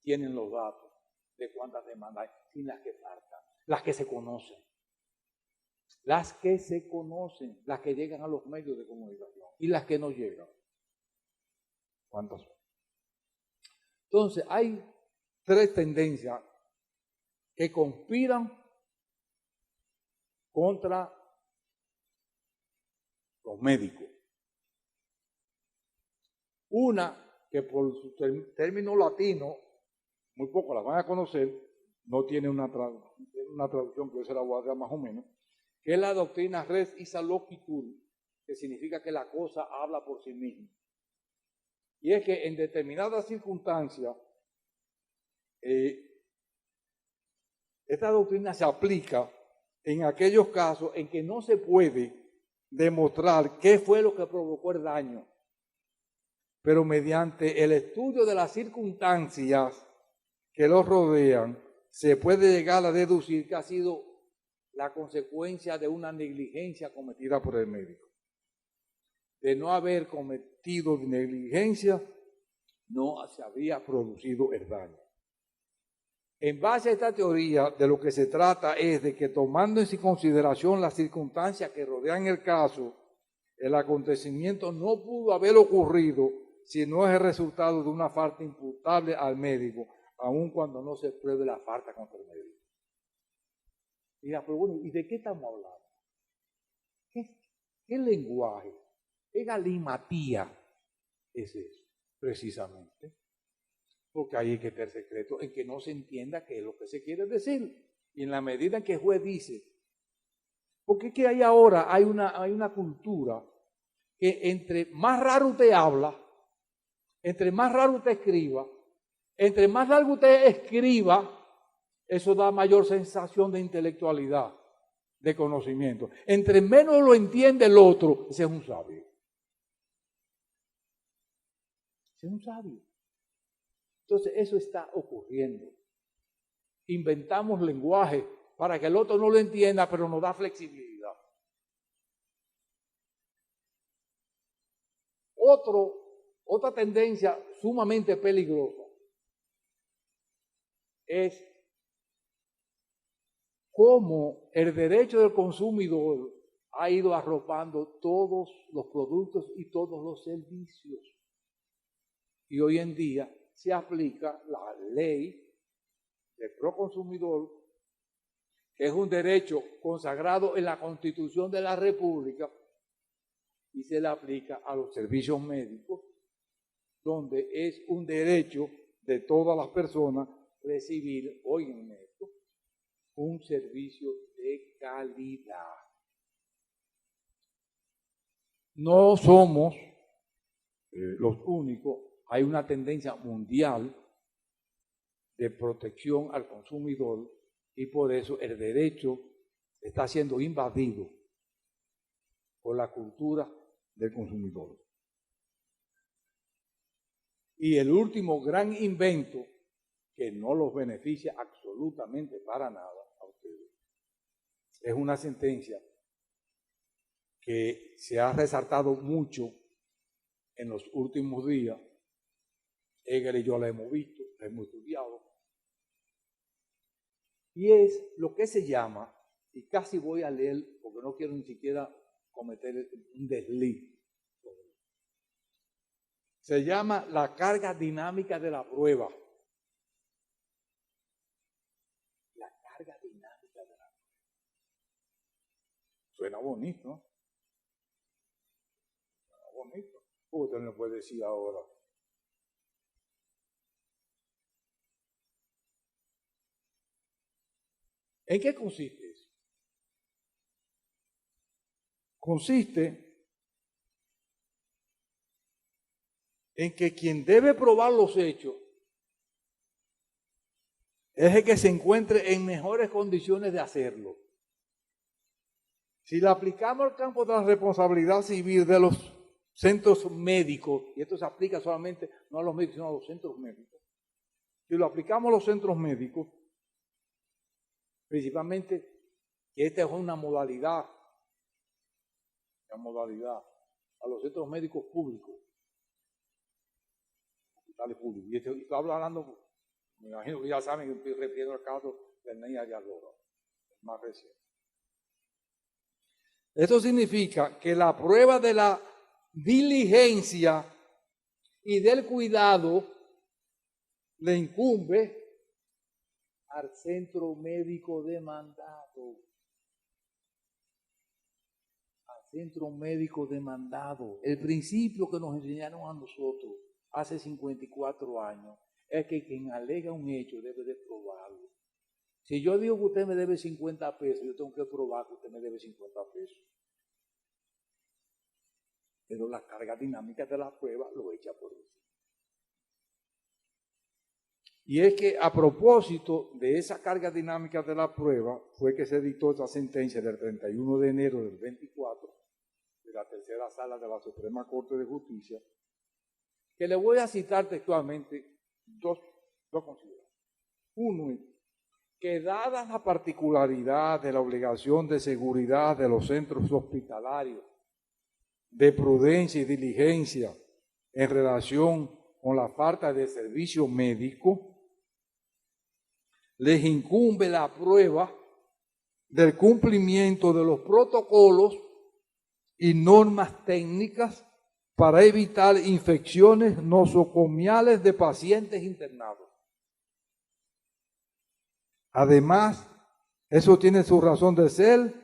tienen los datos de cuántas demandas hay, sin las que faltan, las que se conocen. Las que se conocen, las que llegan a los medios de comunicación y las que no llegan. ¿Cuántas son? Entonces, hay tres tendencias que conspiran contra los médicos. Una, que por su término latino, muy poco la van a conocer, no tiene una traducción que yo se la voy a dar más o menos, que es la doctrina res issa loquitur, que significa que la cosa habla por sí misma. Y es que en determinadas circunstancias, esta doctrina se aplica en aquellos casos en que no se puede demostrar qué fue lo que provocó el daño, pero mediante el estudio de las circunstancias que los rodean, se puede llegar a deducir que ha sido la consecuencia de una negligencia cometida por el médico. De no haber cometido negligencia, no se habría producido el daño. En base a esta teoría, de lo que se trata es de que, tomando en consideración las circunstancias que rodean el caso, el acontecimiento no pudo haber ocurrido si no es el resultado de una falta imputable al médico, aun cuando no se pruebe la falta contra el médico. Mira, pero bueno, ¿y de qué estamos hablando? ¿Qué lenguaje? ¿Qué galimatía es eso? Precisamente. Porque ahí es que está el secreto, en que no se entienda qué es lo que se quiere decir. Y en la medida en que el juez dice, porque es que hay ahora, hay una cultura que entre más raro usted habla, entre más raro usted escriba, entre más largo usted escriba, eso da mayor sensación de intelectualidad, de conocimiento. Entre menos lo entiende el otro, ese es un sabio. Ese es un sabio. Entonces, eso está ocurriendo. Inventamos lenguaje para que el otro no lo entienda, pero nos da flexibilidad. Otra tendencia sumamente peligrosa es cómo el derecho del consumidor ha ido arropando todos los productos y todos los servicios. Y hoy en día se aplica la ley del proconsumidor, que es un derecho consagrado en la Constitución de la República, y se le aplica a los servicios médicos, donde es un derecho de todas las personas recibir, oigan esto, un servicio de calidad. No somos los únicos. Hay una tendencia mundial de protección al consumidor y por eso el derecho está siendo invadido por la cultura del consumidor. Y el último gran invento que no los beneficia absolutamente para nada a ustedes es una sentencia que se ha resaltado mucho en los últimos días. Hegel y yo la hemos visto, la hemos estudiado, y es lo que se llama, y casi voy a leer porque no quiero ni siquiera cometer un desliz, se llama la carga dinámica de la prueba. La carga dinámica de la prueba. Suena bonito, ¿no? Suena bonito. Usted no puede decir ahora. ¿En qué consiste eso? Consiste en que quien debe probar los hechos es el que se encuentre en mejores condiciones de hacerlo. Si le aplicamos al campo de la responsabilidad civil de los centros médicos, y esto se aplica solamente no a los médicos, sino a los centros médicos, Si lo aplicamos a los centros médicos, principalmente que esta es una modalidad a los centros médicos públicos, hospitales públicos. Y estoy hablando, me imagino que ya saben que estoy refiriendo al caso del Niña de Aurora, el más reciente. Esto significa que la prueba de la diligencia y del cuidado le incumbe al centro médico demandado. Al centro médico demandado. El principio que nos enseñaron a nosotros hace 54 años es que quien alega un hecho debe de probarlo. Si yo digo que usted me debe 50 pesos, yo tengo que probar que usted me debe 50 pesos. Pero la carga dinámica de la prueba lo echa por encima. Y es que a propósito de esa carga dinámica de la prueba fue que se dictó esa sentencia del 31 de enero del 24 de la tercera sala de la Suprema Corte de Justicia, que le voy a citar textualmente dos consideraciones. Uno es que dada la particularidad de la obligación de seguridad de los centros hospitalarios, de prudencia y diligencia en relación con la falta de servicio médico, les incumbe la prueba del cumplimiento de los protocolos y normas técnicas para evitar infecciones nosocomiales de pacientes internados. Además, eso tiene su razón de ser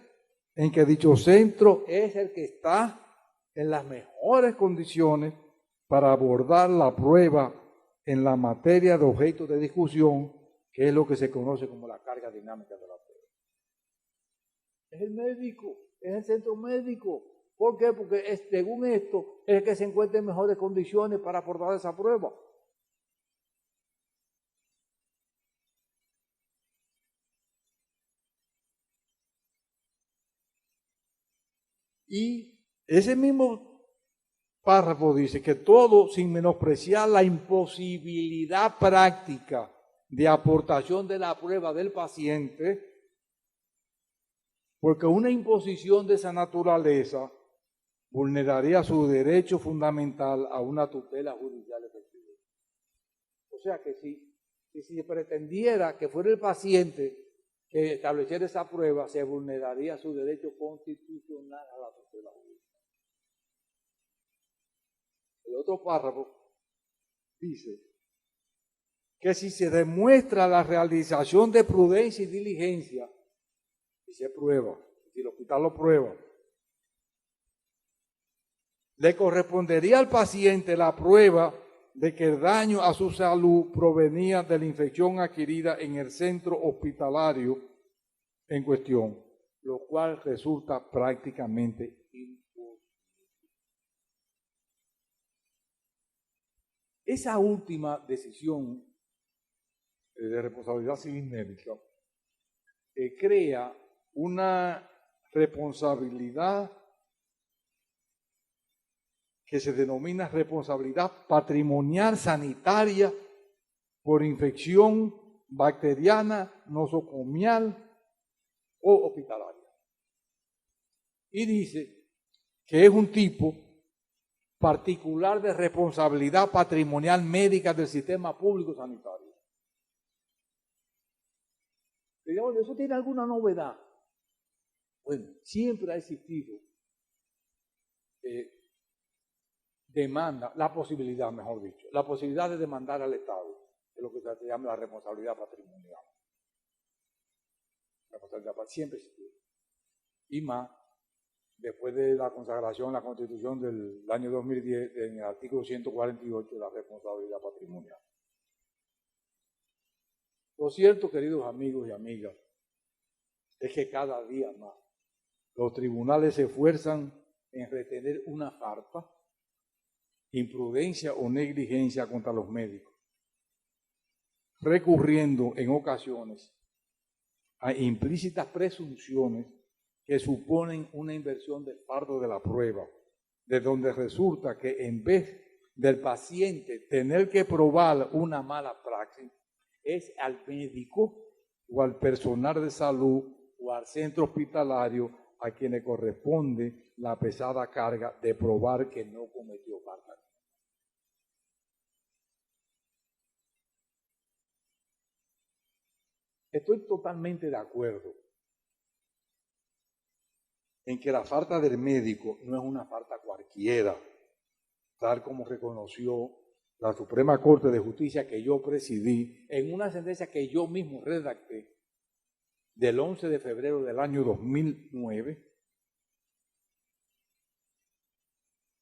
en que dicho centro es el que está en las mejores condiciones para abordar la prueba en la materia de objeto de discusión, que es lo que se conoce como la carga dinámica de la prueba. Es el médico, es el centro médico. ¿Por qué? Porque según esto es el que se encuentra en mejores condiciones para abordar esa prueba. Y ese mismo párrafo dice que todo sin menospreciar la imposibilidad práctica de aportación de la prueba del paciente, porque una imposición de esa naturaleza vulneraría su derecho fundamental a una tutela judicial efectiva. O sea que si se pretendiera que fuera el paciente que estableciera esa prueba, se vulneraría su derecho constitucional a la tutela judicial. El otro párrafo dice que si se demuestra la realización de prudencia y diligencia, si se prueba, si el hospital lo prueba, le correspondería al paciente la prueba de que el daño a su salud provenía de la infección adquirida en el centro hospitalario en cuestión, lo cual resulta prácticamente imposible. Esa última decisión de responsabilidad civil médica crea una responsabilidad que se denomina responsabilidad patrimonial sanitaria por infección bacteriana, nosocomial o hospitalaria. Y dice que es un tipo particular de responsabilidad patrimonial médica del sistema público sanitario. Digamos, ¿eso tiene alguna novedad? Bueno, siempre ha existido demanda, la posibilidad, mejor dicho, la posibilidad de demandar al Estado, es lo que se llama la responsabilidad patrimonial. La responsabilidad siempre existió. Y más, después de la consagración, la Constitución del año 2010, en el artículo 148, la responsabilidad patrimonial. Lo cierto, queridos amigos y amigas, es que cada día más los tribunales se esfuerzan en retener una falta, imprudencia o negligencia contra los médicos, recurriendo en ocasiones a implícitas presunciones que suponen una inversión del fardo de la prueba, de donde resulta que en vez del paciente tener que probar una mala praxis, es al médico o al personal de salud o al centro hospitalario a quien le corresponde la pesada carga de probar que no cometió falta. Estoy totalmente de acuerdo en que la falta del médico no es una falta cualquiera, tal como reconoció la Suprema Corte de Justicia que yo presidí en una sentencia que yo mismo redacté del 11 de febrero del año 2009,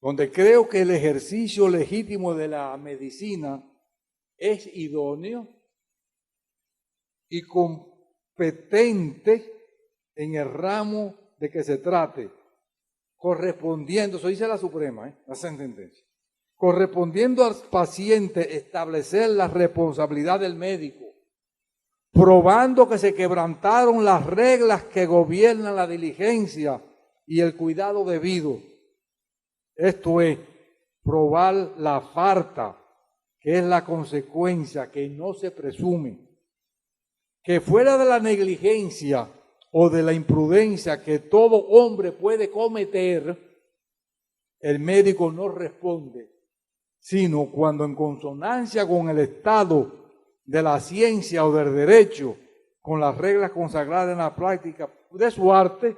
donde creo que el ejercicio legítimo de la medicina es idóneo y competente en el ramo de que se trate, correspondiendo, eso dice la Suprema, la sentencia, correspondiendo al paciente establecer la responsabilidad del médico, probando que se quebrantaron las reglas que gobiernan la diligencia y el cuidado debido. Esto es, probar la falta, que es la consecuencia que no se presume, que fuera de la negligencia o de la imprudencia que todo hombre puede cometer, el médico no responde, sino cuando en consonancia con el estado de la ciencia o del derecho, con las reglas consagradas en la práctica de su arte,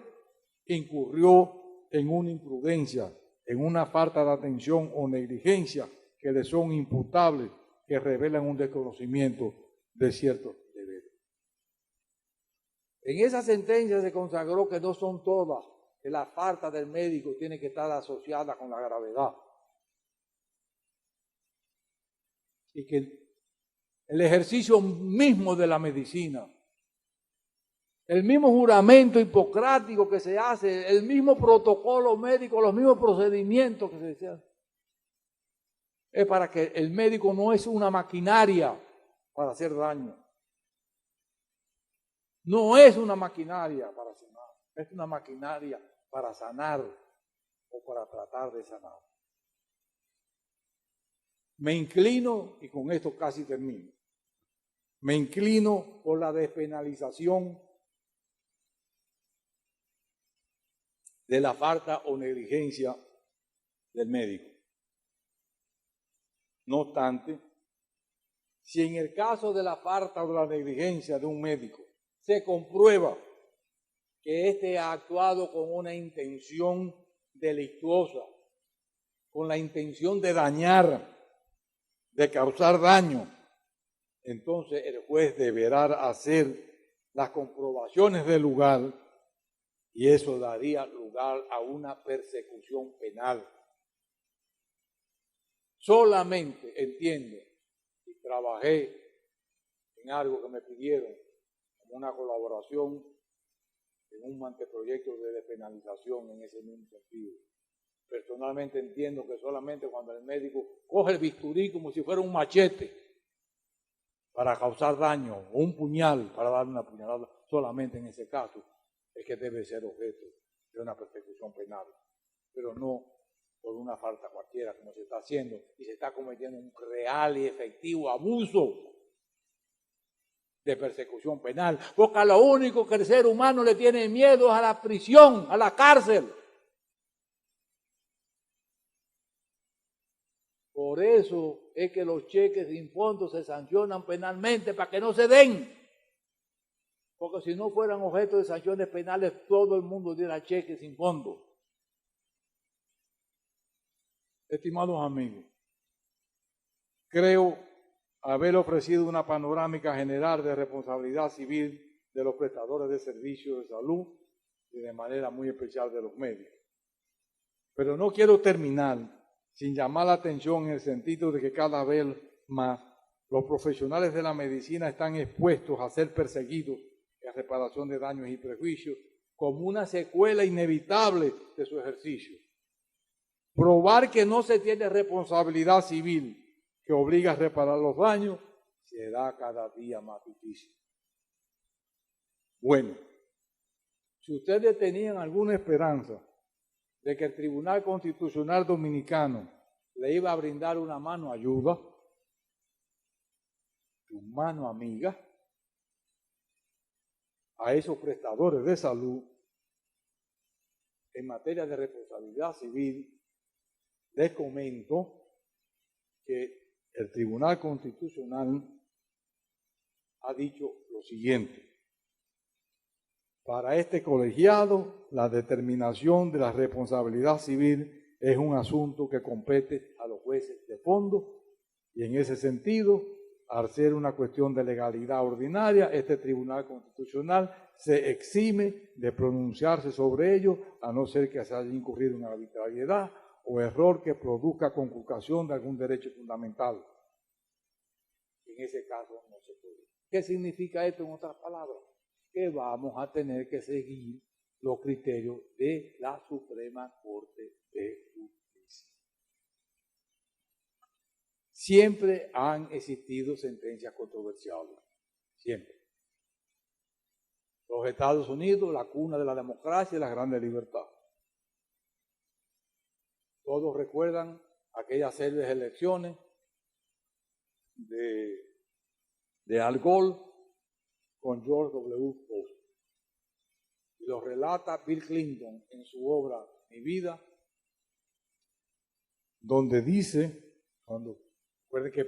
incurrió en una imprudencia, en una falta de atención o negligencia que le son imputables, que revelan un desconocimiento de ciertos deberes. En esa sentencia se consagró que no son todas, que la falta del médico tiene que estar asociada con la gravedad. Y que el ejercicio mismo de la medicina, el mismo juramento hipocrático que se hace, el mismo protocolo médico, los mismos procedimientos que se hacen, es para que el médico no es una maquinaria para hacer daño. No es una maquinaria para sanar, es una maquinaria para sanar o para tratar de sanar. Me inclino, y con esto casi termino, me inclino por la despenalización de la falta o negligencia del médico. No obstante, si en el caso de la falta o de la negligencia de un médico se comprueba que éste ha actuado con una intención delictuosa, con la intención de dañar, de causar daño, entonces el juez deberá hacer las comprobaciones del lugar y eso daría lugar a una persecución penal. Solamente entiendo y trabajé en algo que me pidieron como una colaboración en un anteproyecto de despenalización en ese mismo sentido. Personalmente entiendo que solamente cuando el médico coge el bisturí como si fuera un machete para causar daño o un puñal para darle una puñalada, solamente en ese caso es que debe ser objeto de una persecución penal, pero no por una falta cualquiera como se está haciendo y se está cometiendo un real y efectivo abuso de persecución penal, porque a lo único que el ser humano le tiene miedo es a la prisión, a la cárcel. Por eso es que los cheques sin fondo se sancionan penalmente para que no se den. Porque si no fueran objeto de sanciones penales, todo el mundo diera cheques sin fondo. Estimados amigos, creo haber ofrecido una panorámica general de responsabilidad civil de los prestadores de servicios de salud y de manera muy especial de los médicos. Pero no quiero terminar sin llamar la atención en el sentido de que cada vez más los profesionales de la medicina están expuestos a ser perseguidos en reparación de daños y prejuicios como una secuela inevitable de su ejercicio. Probar que no se tiene responsabilidad civil que obliga a reparar los daños será cada día más difícil. Bueno, si ustedes tenían alguna esperanza de que el Tribunal Constitucional Dominicano le iba a brindar una mano ayuda, tu mano amiga, a esos prestadores de salud en materia de responsabilidad civil, les comento que el Tribunal Constitucional ha dicho lo siguiente: para este colegiado, la determinación de la responsabilidad civil es un asunto que compete a los jueces de fondo y en ese sentido, al ser una cuestión de legalidad ordinaria, este Tribunal Constitucional se exime de pronunciarse sobre ello, a no ser que se haya incurrido en arbitrariedad o error que produzca conculcación de algún derecho fundamental. En ese caso no se puede. ¿Qué significa esto en otras palabras? Que vamos a tener que seguir los criterios de la Suprema Corte de Justicia. Siempre han existido sentencias controversiales, siempre. Los Estados Unidos, la cuna de la democracia y la grande libertad. Todos recuerdan aquellas célebres elecciones de Al Gore con George W. Bush. Y lo relata Bill Clinton en su obra Mi Vida, donde dice, recuerden que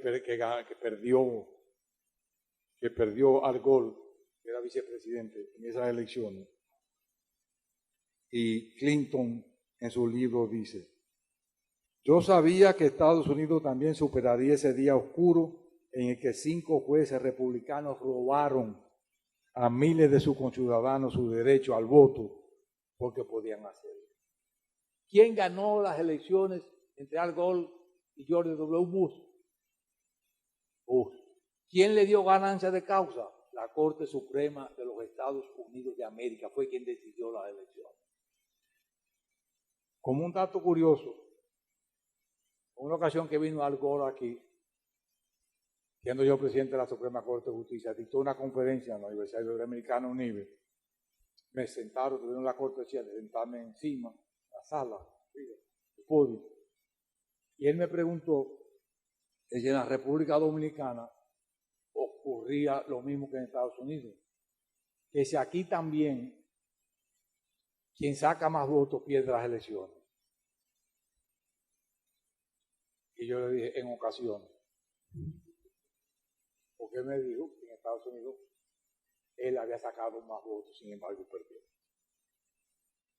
perdió Al Gore, que era vicepresidente en esas elecciones, y Clinton en su libro dice: yo sabía que Estados Unidos también superaría ese día oscuro en el que 5 jueces republicanos robaron a miles de sus conciudadanos su derecho al voto porque podían hacerlo. ¿Quién ganó las elecciones entre Al Gore y George W. Bush? Bush. ¿Quién le dio ganancia de causa? La Corte Suprema de los Estados Unidos de América fue quien decidió las elecciones. Como un dato curioso, en una ocasión que vino Al Gore aquí, siendo yo presidente de la Suprema Corte de Justicia, dictó una conferencia en la Universidad Iberoamericana UNIBE. Me sentaron, tuvieron la cortesía de sentarme encima, en la sala, el podio. Y él me preguntó si en la República Dominicana ocurría lo mismo que en Estados Unidos. Que si aquí también quien saca más votos pierde las elecciones. Y yo le dije, en ocasiones. Porque él me dijo que en Estados Unidos él había sacado más votos, sin embargo perdió.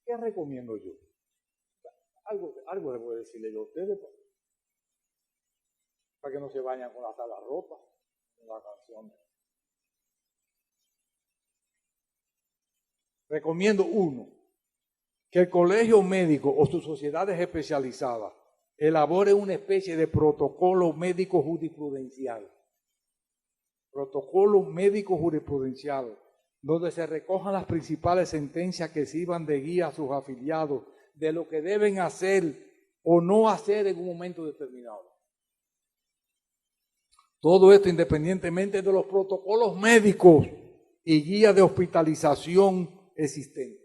¿Qué recomiendo yo? Algo debo decirle yo a ustedes para que no se vayan con la sala rota, con la canción. Recomiendo que el colegio médico o sus sociedades especializadas elabore una especie de protocolo médico jurisprudencial. Protocolo médico jurisprudencial, donde se recojan las principales sentencias que sirvan de guía a sus afiliados de lo que deben hacer o no hacer en un momento determinado. Todo esto independientemente de los protocolos médicos y guías de hospitalización existentes.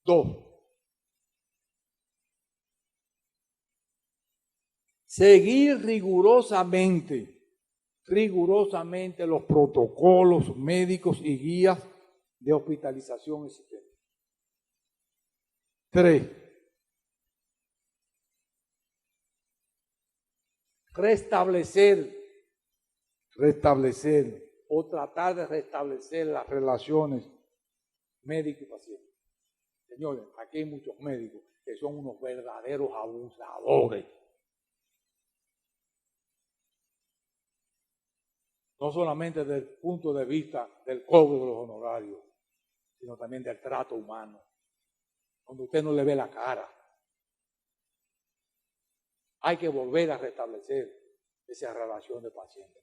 2. Seguir rigurosamente los protocolos médicos y guías de hospitalización existentes. 3. Restablecer o tratar de restablecer las relaciones médico y paciente. Señores, aquí hay muchos médicos que son unos verdaderos abusadores. No solamente desde el punto de vista del cobro de los honorarios, sino también del trato humano, donde usted no le ve la cara. Hay que volver a restablecer esa relación de paciente.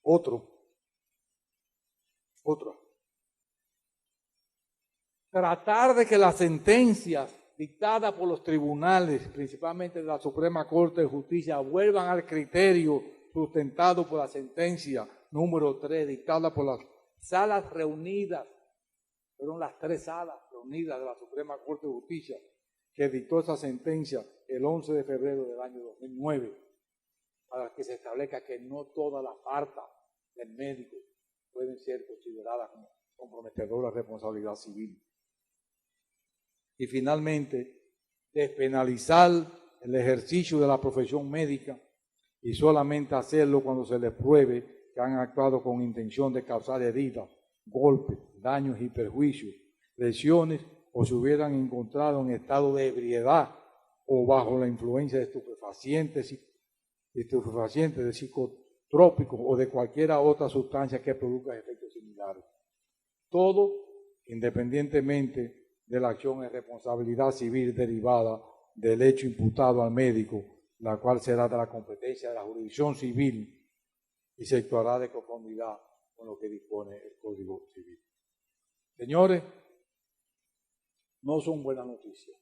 Otra. Tratar de que las sentencias dictadas por los tribunales, principalmente de la Suprema Corte de Justicia, vuelvan al criterio sustentado por la sentencia número 3, dictada por las salas reunidas, fueron las 3 salas reunidas de la Suprema Corte de Justicia, que dictó esa sentencia el 11 de febrero del año 2009, para que se establezca que no todas las faltas del médico pueden ser consideradas como comprometedoras de responsabilidad civil. Y finalmente, despenalizar el ejercicio de la profesión médica y solamente hacerlo cuando se les pruebe que han actuado con intención de causar heridas, golpes, daños y perjuicios, lesiones o se hubieran encontrado en estado de ebriedad o bajo la influencia de estupefacientes, de psicotrópicos o de cualquier otra sustancia que produzca efectos similares. Todo independientemente de la acción en responsabilidad civil derivada del hecho imputado al médico, la cual será de la competencia de la jurisdicción civil y se actuará de conformidad con lo que dispone el Código Civil. Señores, no son buenas noticias,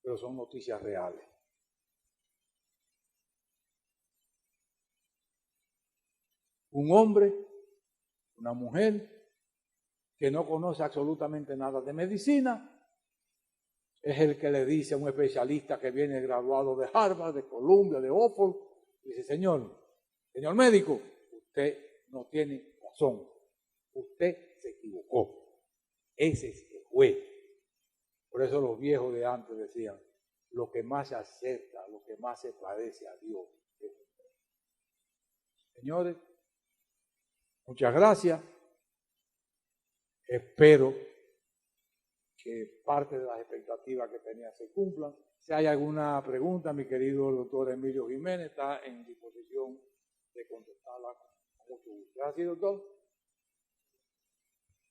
pero son noticias reales. Un hombre, una mujer que no conoce absolutamente nada de medicina, es el que le dice a un especialista que viene graduado de Harvard, de Columbia, de Oxford, dice, señor médico, usted no tiene razón, usted se equivocó, ese es el juez. Por eso los viejos de antes decían, lo que más se acerca, lo que más se parece a Dios es usted. Señores, muchas gracias. Espero que parte de las expectativas que tenía se cumplan. Si hay alguna pregunta, mi querido doctor Emilio Jiménez está en disposición de contestarla con mucho gusto. Gracias, doctor.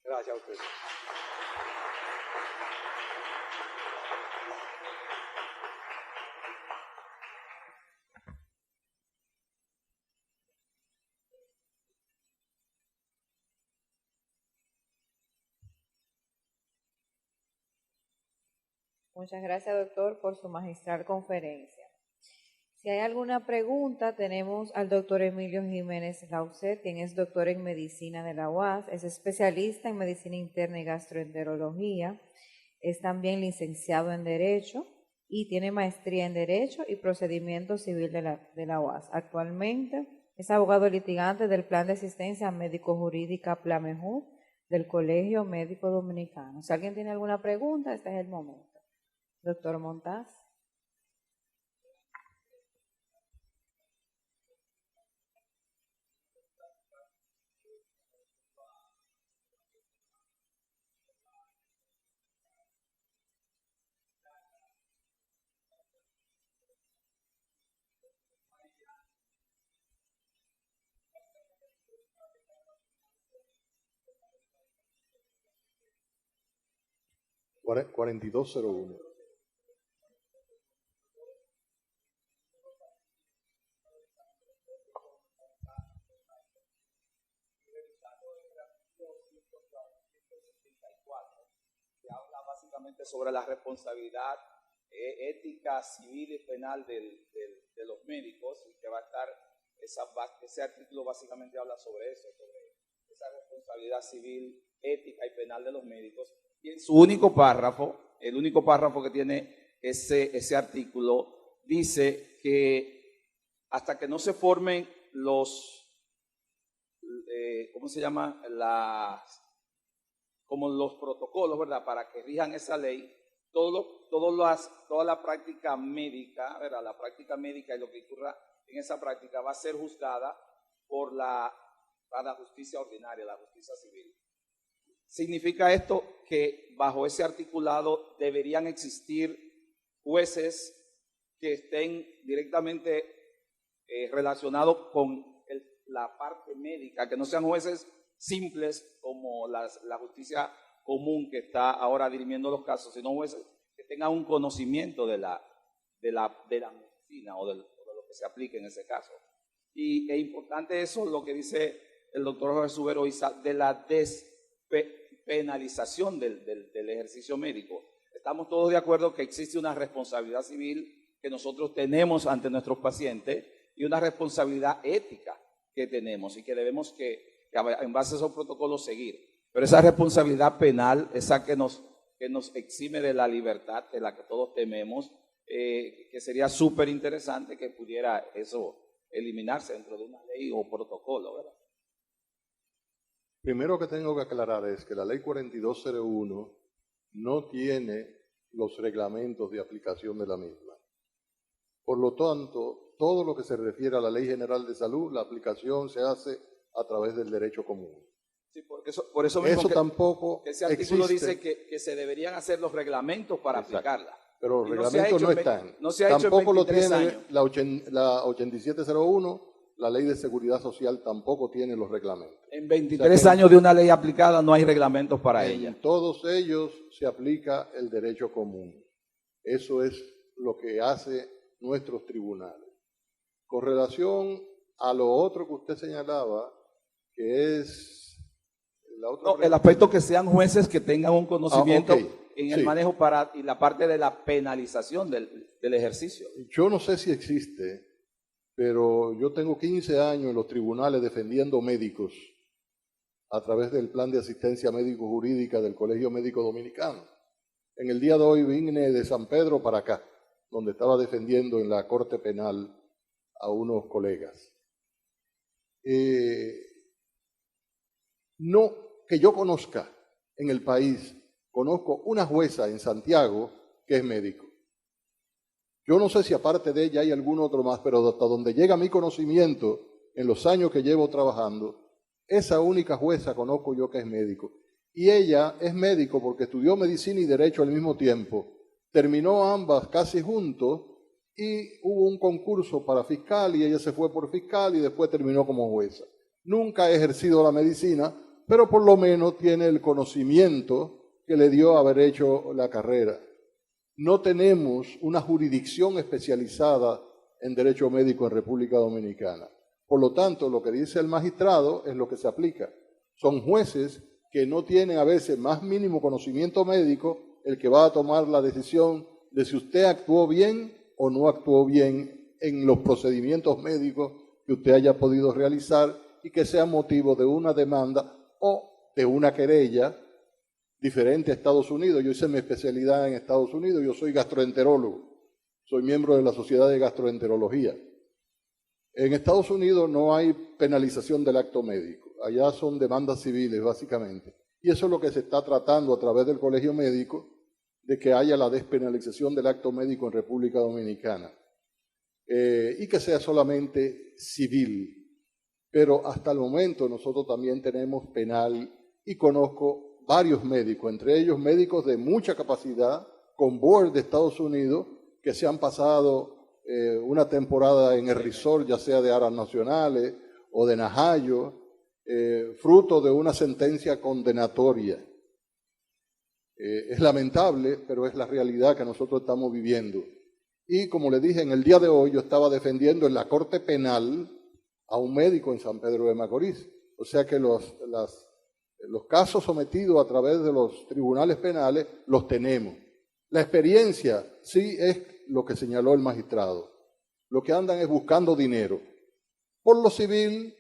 Gracias a usted. Muchas gracias, doctor, por su magistral conferencia. Si hay alguna pregunta, tenemos al doctor Emilio Jiménez Lauset, quien es doctor en medicina de la UAS, es especialista en medicina interna y gastroenterología, es también licenciado en Derecho y tiene maestría en Derecho y Procedimiento Civil de la UAS. Actualmente es abogado litigante del Plan de Asistencia Médico-Jurídica PLAMEJUD del Colegio Médico Dominicano. Si alguien tiene alguna pregunta, este es el momento. Doctor Montaz. ¿4201? 4201. Básicamente sobre la responsabilidad ética, civil y penal de los médicos, y que va a estar, ese artículo básicamente habla sobre eso, sobre esa responsabilidad civil, ética y penal de los médicos. Y en su único párrafo, el único párrafo que tiene ese artículo, dice que hasta que no se formen los, ¿cómo se llama? Como los protocolos, ¿verdad?, para que rijan esa ley, toda la práctica médica, ¿verdad?, la práctica médica y lo que ocurra en esa práctica va a ser juzgada por la justicia ordinaria, la justicia civil. ¿Significa esto que bajo ese articulado deberían existir jueces que estén directamente relacionados con la parte médica, que no sean jueces simples como la justicia común que está ahora dirimiendo los casos, sino jueces que tengan un conocimiento de la medicina o de lo que se aplique en ese caso? Y es importante eso, lo que dice el doctor Jorge Subero Isa, de la despenalización del ejercicio médico. Estamos todos de acuerdo que existe una responsabilidad civil que nosotros tenemos ante nuestros pacientes y una responsabilidad ética que tenemos y que debemos que en base a esos protocolos seguir. Pero esa responsabilidad penal, esa que nos que nos exime de la libertad de la que todos tememos, que sería súper interesante que pudiera eso eliminarse dentro de una ley o protocolo, ¿verdad? Primero que tengo que aclarar es que la ley 4201 no tiene los reglamentos de aplicación de la misma. Por lo tanto, todo lo que se refiere a la Ley General de Salud, la aplicación se hace a través del derecho común. Sí, porque por eso mismo tampoco ese artículo existe. dice que se deberían hacer los reglamentos para Exacto. aplicarla. Pero los Y no se ha reglamentos hecho no en están. no se ha hecho en Tampoco lo 23 tiene años. la 8701, la Ley de Seguridad Social tampoco tiene los reglamentos. En 23 años de una ley aplicada no hay reglamentos para ella. En todos ellos se aplica el derecho común. Eso es lo que hace nuestros tribunales. Con relación a lo otro que usted señalaba, que es la otra No, el aspecto que sean jueces que tengan un conocimiento ok. en el Sí. manejo y la parte de la penalización del ejercicio. Yo no sé si existe, pero yo tengo 15 años en los tribunales defendiendo médicos a través del plan de asistencia médico-jurídica del Colegio Médico Dominicano. En el día de hoy vine de San Pedro para acá, donde estaba defendiendo en la Corte Penal a unos colegas. No que yo conozca en el país, conozco una jueza en Santiago que es médico. Yo no sé si aparte de ella hay algún otro más, pero hasta donde llega mi conocimiento en los años que llevo trabajando, esa única jueza conozco yo que es médico. Y ella es médico porque estudió medicina y derecho al mismo tiempo. Terminó ambas casi juntos y hubo un concurso para fiscal y ella se fue por fiscal y después terminó como jueza. Nunca ha ejercido la medicina, pero por lo menos tiene el conocimiento que le dio haber hecho la carrera. No tenemos una jurisdicción especializada en derecho médico en República Dominicana. Por lo tanto, lo que dice el magistrado es lo que se aplica. Son jueces que no tienen a veces más mínimo conocimiento médico el que va a tomar la decisión de si usted actuó bien o no actuó bien en los procedimientos médicos que usted haya podido realizar y que sea motivo de una demanda o de una querella diferente a Estados Unidos. Yo hice mi especialidad en Estados Unidos, yo soy gastroenterólogo, soy miembro de la Sociedad de Gastroenterología. En Estados Unidos no hay penalización del acto médico, allá son demandas civiles básicamente. Y eso es lo que se está tratando a través del Colegio Médico, de que haya la despenalización del acto médico en República Dominicana y que sea solamente civil. Pero hasta el momento nosotros también tenemos penal y conozco varios médicos, entre ellos médicos de mucha capacidad, con board de Estados Unidos, que se han pasado una temporada en el resort, ya sea de Aras Nacionales o de Najayo, fruto de una sentencia condenatoria. Es lamentable, pero es la realidad que nosotros estamos viviendo. Y como le dije, en el día de hoy yo estaba defendiendo en la Corte Penal a un médico en San Pedro de Macorís. O sea que los casos sometidos a través de los tribunales penales los tenemos. La experiencia sí es lo que señaló el magistrado. Lo que andan es buscando dinero. Por lo civil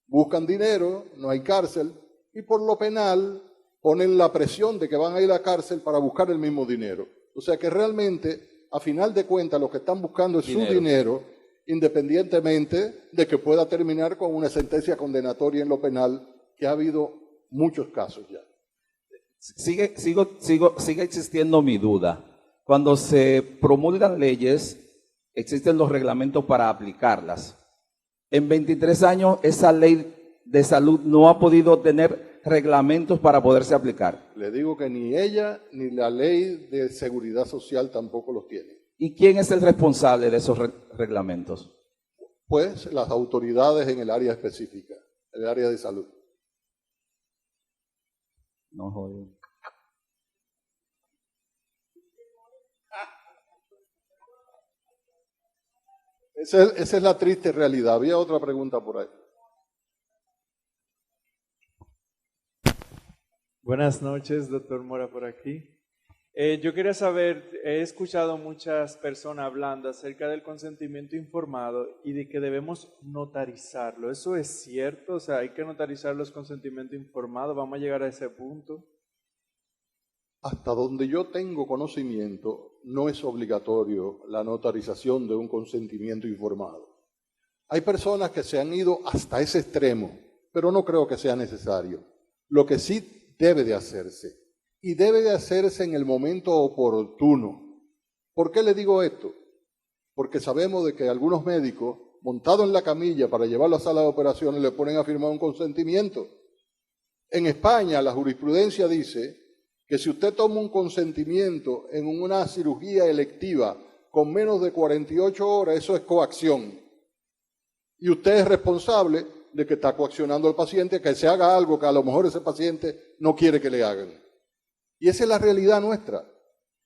buscan dinero, no hay cárcel, y por lo penal ponen la presión de que van a ir a la cárcel para buscar el mismo dinero. O sea que realmente, a final de cuentas, lo que están buscando es su dinero, independientemente de que pueda terminar con una sentencia condenatoria en lo penal, que ha habido muchos casos ya. Sigue existiendo mi duda. Cuando se promulgan leyes, existen los reglamentos para aplicarlas. En 23 años, esa ley de salud no ha podido tener reglamentos para poderse aplicar. Le digo que ni ella ni la ley de seguridad social tampoco los tiene. ¿Y quién es el responsable de esos reglamentos? Pues las autoridades en el área específica, en el área de salud. No, joder. Esa es la triste realidad. Había otra pregunta por ahí. Buenas noches, doctor Mora, por aquí. Yo quería saber, he escuchado muchas personas hablando acerca del consentimiento informado y de que debemos notarizarlo. ¿Eso es cierto? O sea, ¿hay que notarizar los consentimientos informados? ¿Vamos a llegar a ese punto? hasta donde yo tengo conocimiento, no es obligatorio la notarización de un consentimiento informado. Hay personas que se han ido hasta ese extremo, pero no creo que sea necesario. Lo que sí debe de hacerse, y debe de hacerse en el momento oportuno. ¿Por qué le digo esto? Porque sabemos de que algunos médicos, montados en la camilla para llevarlo a la sala de operaciones, le ponen a firmar un consentimiento. En España la jurisprudencia dice que si usted toma un consentimiento en una cirugía electiva con menos de 48 horas, eso es coacción. Y usted es responsable de que está coaccionando al paciente, que se haga algo que a lo mejor ese paciente no quiere que le hagan. Y esa es la realidad nuestra.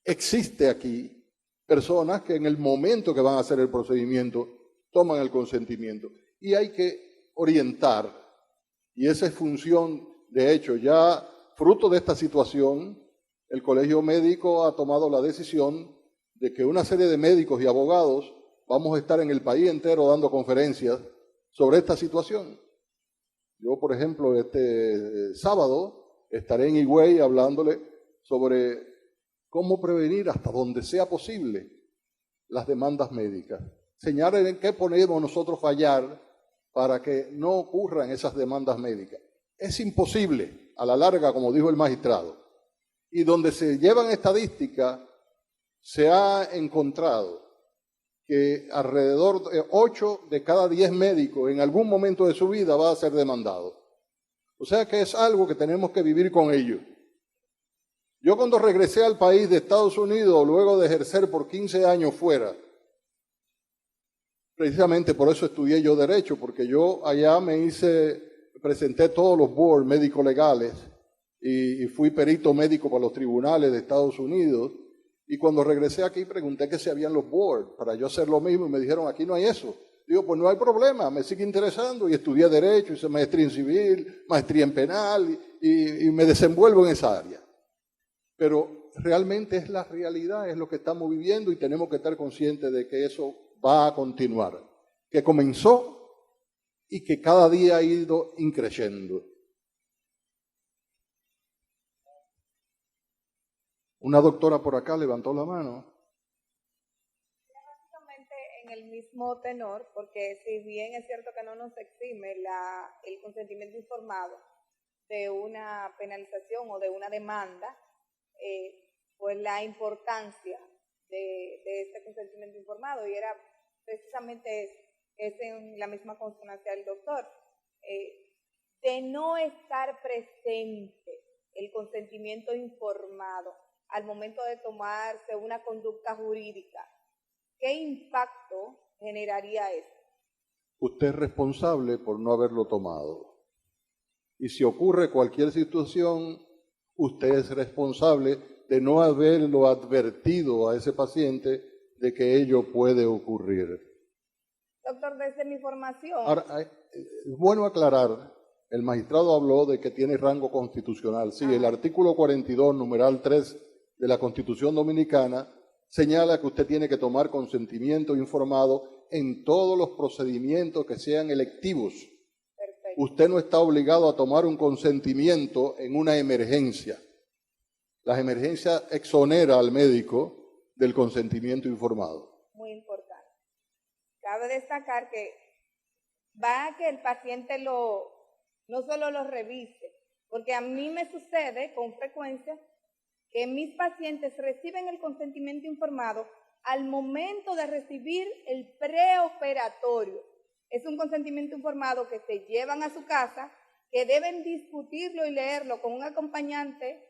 Existe aquí personas que en el momento que van a hacer el procedimiento toman el consentimiento. Y hay que orientar, y esa es función, de hecho, ya fruto de esta situación, el Colegio Médico ha tomado la decisión de que una serie de médicos y abogados vamos a estar en el país entero dando conferencias sobre esta situación. Yo, por ejemplo, este sábado estaré en Higüey hablándole sobre cómo prevenir hasta donde sea posible las demandas médicas. Señalar en qué podemos nosotros fallar para que no ocurran esas demandas médicas. Es imposible, a la larga, como dijo el magistrado. Y donde se llevan estadísticas, se ha encontrado que alrededor de 8 de cada 10 médicos en algún momento de su vida va a ser demandado. O sea que es algo que tenemos que vivir con ello. Yo cuando regresé al país de Estados Unidos, luego de ejercer por 15 años fuera, precisamente por eso estudié yo Derecho, porque yo allá presenté todos los boards médicos legales y fui perito médico para los tribunales de Estados Unidos. Y cuando regresé aquí pregunté que si habían los boards para yo hacer lo mismo y me dijeron aquí no hay eso. Digo, pues no hay problema, me sigue interesando y estudié Derecho, hice maestría en Civil, maestría en Penal y me desenvuelvo en esa área. Pero realmente es la realidad, es lo que estamos viviendo y tenemos que estar conscientes de que eso va a continuar, que comenzó y que cada día ha ido increciendo. Una doctora por acá levantó la mano. Básicamente en el mismo tenor, porque si bien es cierto que no nos exime el consentimiento informado de una penalización o de una demanda, pues la importancia de este consentimiento informado, y era precisamente en la misma consonancia del doctor, de no estar presente el consentimiento informado al momento de tomarse una conducta jurídica. ¿Qué impacto generaría eso? Usted es responsable por no haberlo tomado. Y si ocurre cualquier situación, usted es responsable de no haberlo advertido a ese paciente de que ello puede ocurrir. Doctor, desde mi formación... Ahora, es bueno aclarar, el magistrado habló de que tiene rango constitucional. Sí, el artículo 42, numeral 3 de la Constitución Dominicana señala que usted tiene que tomar consentimiento informado en todos los procedimientos que sean electivos. Perfecto. Usted no está obligado a tomar un consentimiento en una emergencia. Las emergencias exonera al médico del consentimiento informado. Muy importante. Cabe destacar que va a que el paciente no solo lo revise, porque a mí me sucede con frecuencia que mis pacientes reciben el consentimiento informado al momento de recibir el preoperatorio. Es un consentimiento informado que se llevan a su casa, que deben discutirlo y leerlo con un acompañante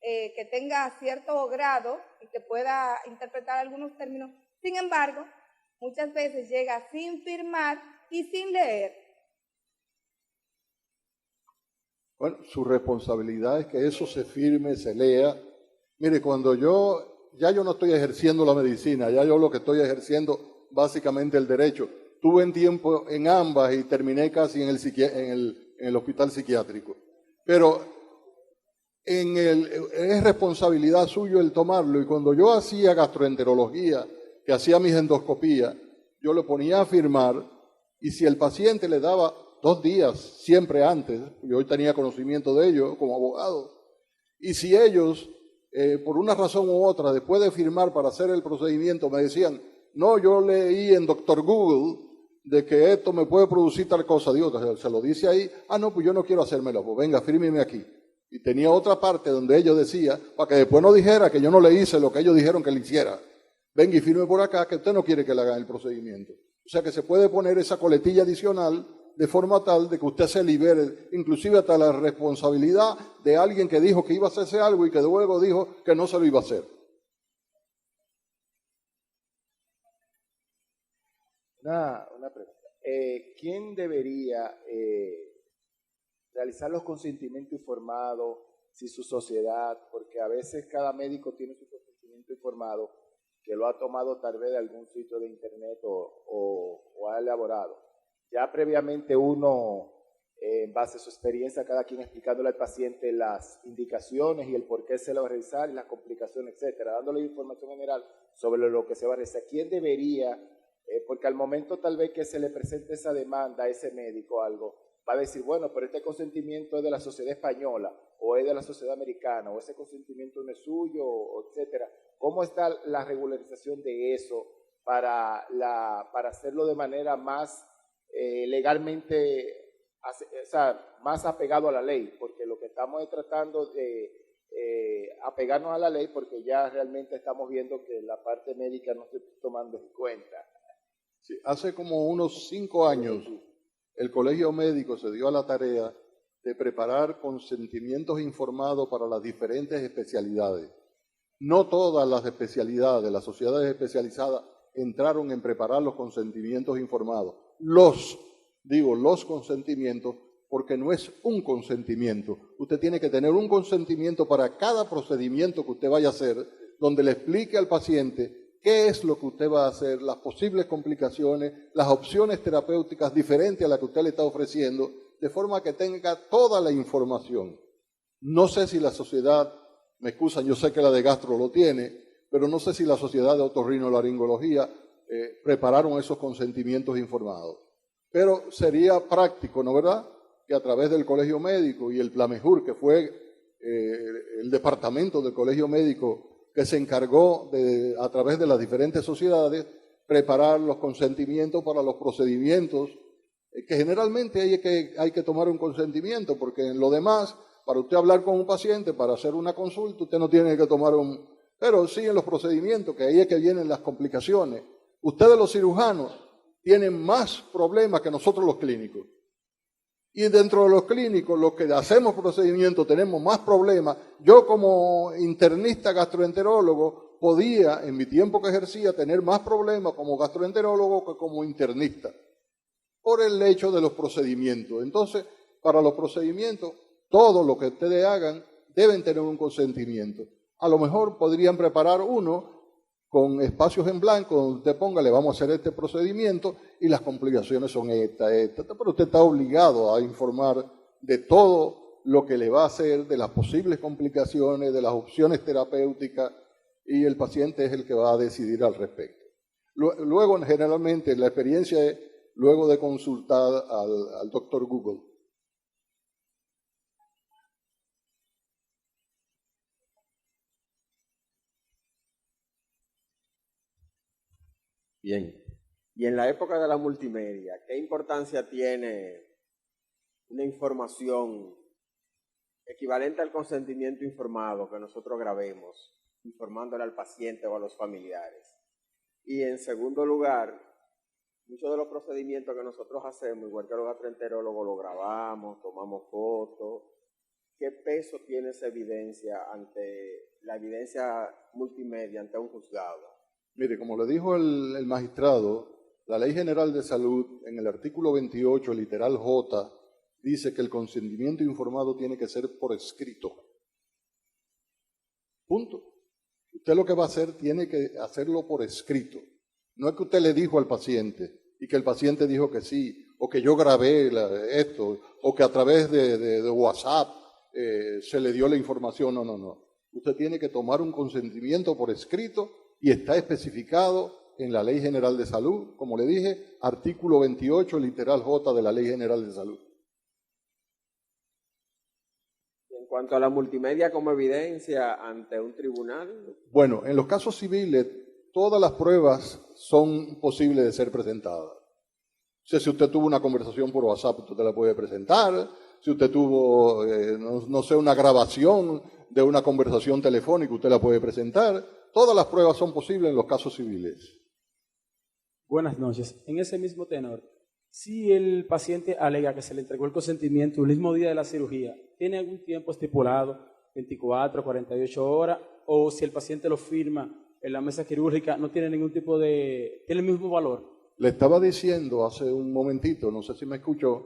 que tenga cierto grado y que pueda interpretar algunos términos. Sin embargo, muchas veces llega sin firmar y sin leer. Bueno, su responsabilidad es que eso se firme, se lea. Mire, cuando yo no estoy ejerciendo la medicina, ya yo lo que estoy ejerciendo básicamente el derecho. Tuve un tiempo en ambas y terminé casi en el hospital psiquiátrico. Pero es responsabilidad suya el tomarlo. Y cuando yo hacía gastroenterología, que hacía mis endoscopías, yo lo ponía a firmar y si el paciente le daba 2 días, siempre antes, yo tenía conocimiento de ello como abogado, y si ellos por una razón u otra, después de firmar para hacer el procedimiento, me decían, no, yo leí en Dr. Google de que esto me puede producir tal cosa. Digo, se lo dice ahí, no, pues yo no quiero hacérmelo, pues venga, fírmeme aquí. Y tenía otra parte donde ellos decían, para que después no dijera que yo no le hice lo que ellos dijeron que le hiciera. Venga y firme por acá, que usted no quiere que le hagan el procedimiento. O sea que se puede poner esa coletilla adicional de forma tal de que usted se libere, inclusive hasta la responsabilidad de alguien que dijo que iba a hacerse algo y que luego dijo que no se lo iba a hacer. Una pregunta. ¿Quién debería realizar los consentimientos informados? Si su sociedad, porque a veces cada médico tiene su consentimiento informado que lo ha tomado tal vez de algún sitio de internet o ha elaborado. Ya previamente uno, en base a su experiencia, cada quien explicándole al paciente las indicaciones y el por qué se lo va a realizar y las complicaciones, etcétera, dándole información general sobre lo que se va a realizar. ¿Quién debería? Porque al momento tal vez que se le presente esa demanda a ese médico algo, va a decir, bueno, pero este consentimiento es de la sociedad española o es de la sociedad americana o ese consentimiento no es suyo, etcétera. ¿Cómo está la regularización de eso para hacerlo de manera más legalmente, o sea, más apegado a la ley? Porque lo que estamos es tratando de apegarnos a la ley porque ya realmente estamos viendo que la parte médica no se está tomando en cuenta. Sí, hace como unos 5 años el Colegio Médico se dio a la tarea de preparar consentimientos informados para las diferentes especialidades. No todas las especialidades, las sociedades especializadas entraron en preparar los consentimientos informados. Los consentimientos, porque no es un consentimiento. Usted tiene que tener un consentimiento para cada procedimiento que usted vaya a hacer, donde le explique al paciente qué es lo que usted va a hacer, las posibles complicaciones, las opciones terapéuticas diferentes a las que usted le está ofreciendo, de forma que tenga toda la información. No sé si la sociedad, me excusan, yo sé que la de gastro lo tiene, pero no sé si la sociedad de otorrinolaringología prepararon esos consentimientos informados. Pero sería práctico, ¿no verdad?, que a través del Colegio Médico y el Plamejur, que fue el departamento del Colegio Médico que se encargó de, a través de las diferentes sociedades, preparar los consentimientos para los procedimientos, que generalmente hay que tomar un consentimiento, porque en lo demás, para usted hablar con un paciente, para hacer una consulta, usted no tiene que tomar un... Pero sí en los procedimientos, que ahí es que vienen las complicaciones. Ustedes los cirujanos tienen más problemas que nosotros los clínicos. Y dentro de los clínicos, los que hacemos procedimientos, tenemos más problemas. Yo como internista gastroenterólogo podía, en mi tiempo que ejercía, tener más problemas como gastroenterólogo que como internista, por el hecho de los procedimientos. Entonces, para los procedimientos, todo lo que ustedes hagan deben tener un consentimiento. A lo mejor podrían preparar uno con espacios en blanco donde usted ponga, le vamos a hacer este procedimiento y las complicaciones son esta, pero usted está obligado a informar de todo lo que le va a hacer, de las posibles complicaciones, de las opciones terapéuticas, y el paciente es el que va a decidir al respecto. Luego, generalmente, la experiencia es luego de consultar al doctor Google. Bien. Y en la época de la multimedia, ¿qué importancia tiene una información equivalente al consentimiento informado que nosotros grabemos, informándole al paciente o a los familiares? Y en segundo lugar, muchos de los procedimientos que nosotros hacemos, igual que los gastroenterólogos, lo grabamos, tomamos fotos. ¿Qué peso tiene esa evidencia ante la evidencia multimedia ante un juzgado? Mire, como le dijo el magistrado, la Ley General de Salud, en el artículo 28, literal J, dice que el consentimiento informado tiene que ser por escrito. Punto. Usted lo que va a hacer tiene que hacerlo por escrito. No es que usted le dijo al paciente y que el paciente dijo que sí, o que yo grabé esto, o que a través de WhatsApp se le dio la información. No, no, no. Usted tiene que tomar un consentimiento por escrito y está especificado en la Ley General de Salud, como le dije, artículo 28, literal J de la Ley General de Salud. cuanto a la multimedia como evidencia ante un tribunal. Bueno, en los casos civiles, todas las pruebas son posibles de ser presentadas. O sea, si usted tuvo una conversación por WhatsApp, usted la puede presentar. Si usted tuvo, no sé, una grabación de una conversación telefónica, usted la puede presentar. Todas las pruebas son posibles en los casos civiles. Buenas noches. En ese mismo tenor, si el paciente alega que se le entregó el consentimiento el mismo día de la cirugía, ¿tiene algún tiempo estipulado, 24, 48 horas? O si el paciente lo firma en la mesa quirúrgica, ¿no tiene ningún tipo de... tiene el mismo valor? Le estaba diciendo hace un momentito, no sé si me escuchó,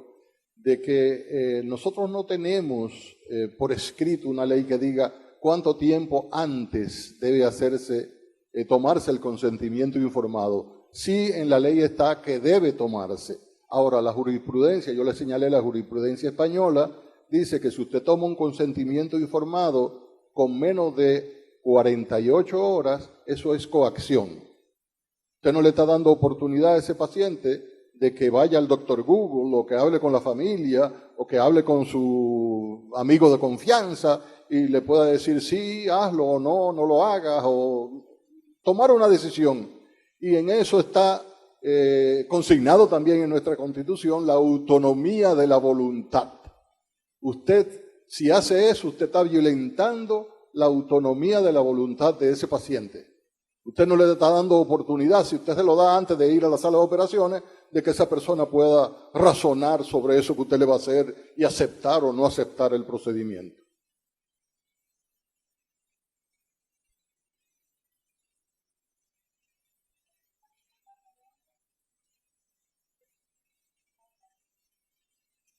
de que nosotros no tenemos por escrito una ley que diga cuánto tiempo antes debe tomarse el consentimiento informado. Sí, en la ley está que debe tomarse. Ahora, la jurisprudencia, yo le señalé la jurisprudencia española, dice que si usted toma un consentimiento informado con menos de 48 horas, eso es coacción. Usted no le está dando oportunidad a ese paciente de que vaya al doctor Google, o que hable con la familia, o que hable con su amigo de confianza y le pueda decir sí, hazlo, o no, no lo hagas, o tomar una decisión. Y en eso está consignado también en nuestra Constitución la autonomía de la voluntad. Usted, si hace eso, usted está violentando la autonomía de la voluntad de ese paciente. Usted no le está dando oportunidad, si usted se lo da antes de ir a la sala de operaciones, de que esa persona pueda razonar sobre eso que usted le va a hacer y aceptar o no aceptar el procedimiento.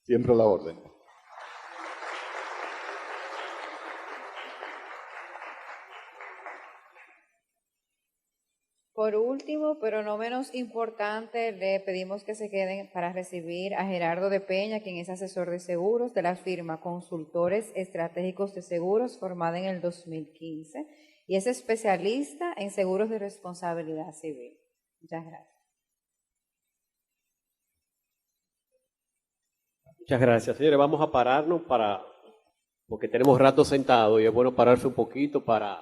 Siempre a la orden. Por último, pero no menos importante, le pedimos que se queden para recibir a Gerardo de Peña, quien es asesor de seguros de la firma Consultores Estratégicos de Seguros, formada en el 2015, y es especialista en seguros de responsabilidad civil. Muchas gracias. Muchas gracias. Señores, vamos a pararnos porque tenemos rato sentados y es bueno pararse un poquito para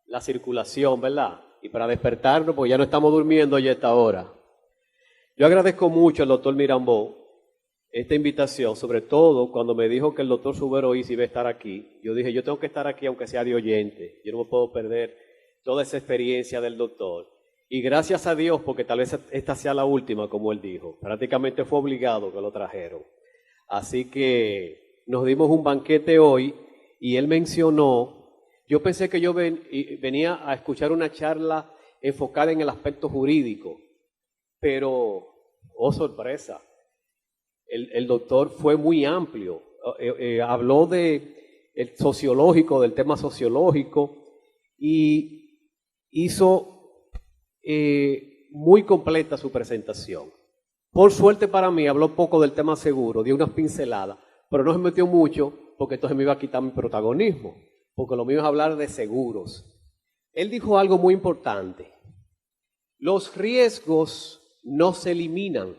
la circulación, ¿verdad? Y para despertarnos, porque ya no estamos durmiendo ya a esta hora. Yo agradezco mucho al doctor Mirambó esta invitación, sobre todo cuando me dijo que el doctor Subero Is iba a estar aquí. Yo dije, yo tengo que estar aquí aunque sea de oyente. Yo no me puedo perder toda esa experiencia del doctor. Y gracias a Dios, porque tal vez esta sea la última, como él dijo. Prácticamente fue obligado que lo trajeron. Así que nos dimos un banquete hoy y él mencionó, yo pensé que yo venía a escuchar una charla enfocada en el aspecto jurídico, pero, oh sorpresa, el doctor fue muy amplio, habló del tema sociológico y hizo muy completa su presentación. Por suerte para mí, habló poco del tema seguro, dio unas pinceladas, pero no se metió mucho porque entonces me iba a quitar mi protagonismo, porque lo mío es hablar de seguros. Él dijo algo muy importante. Los riesgos no se eliminan,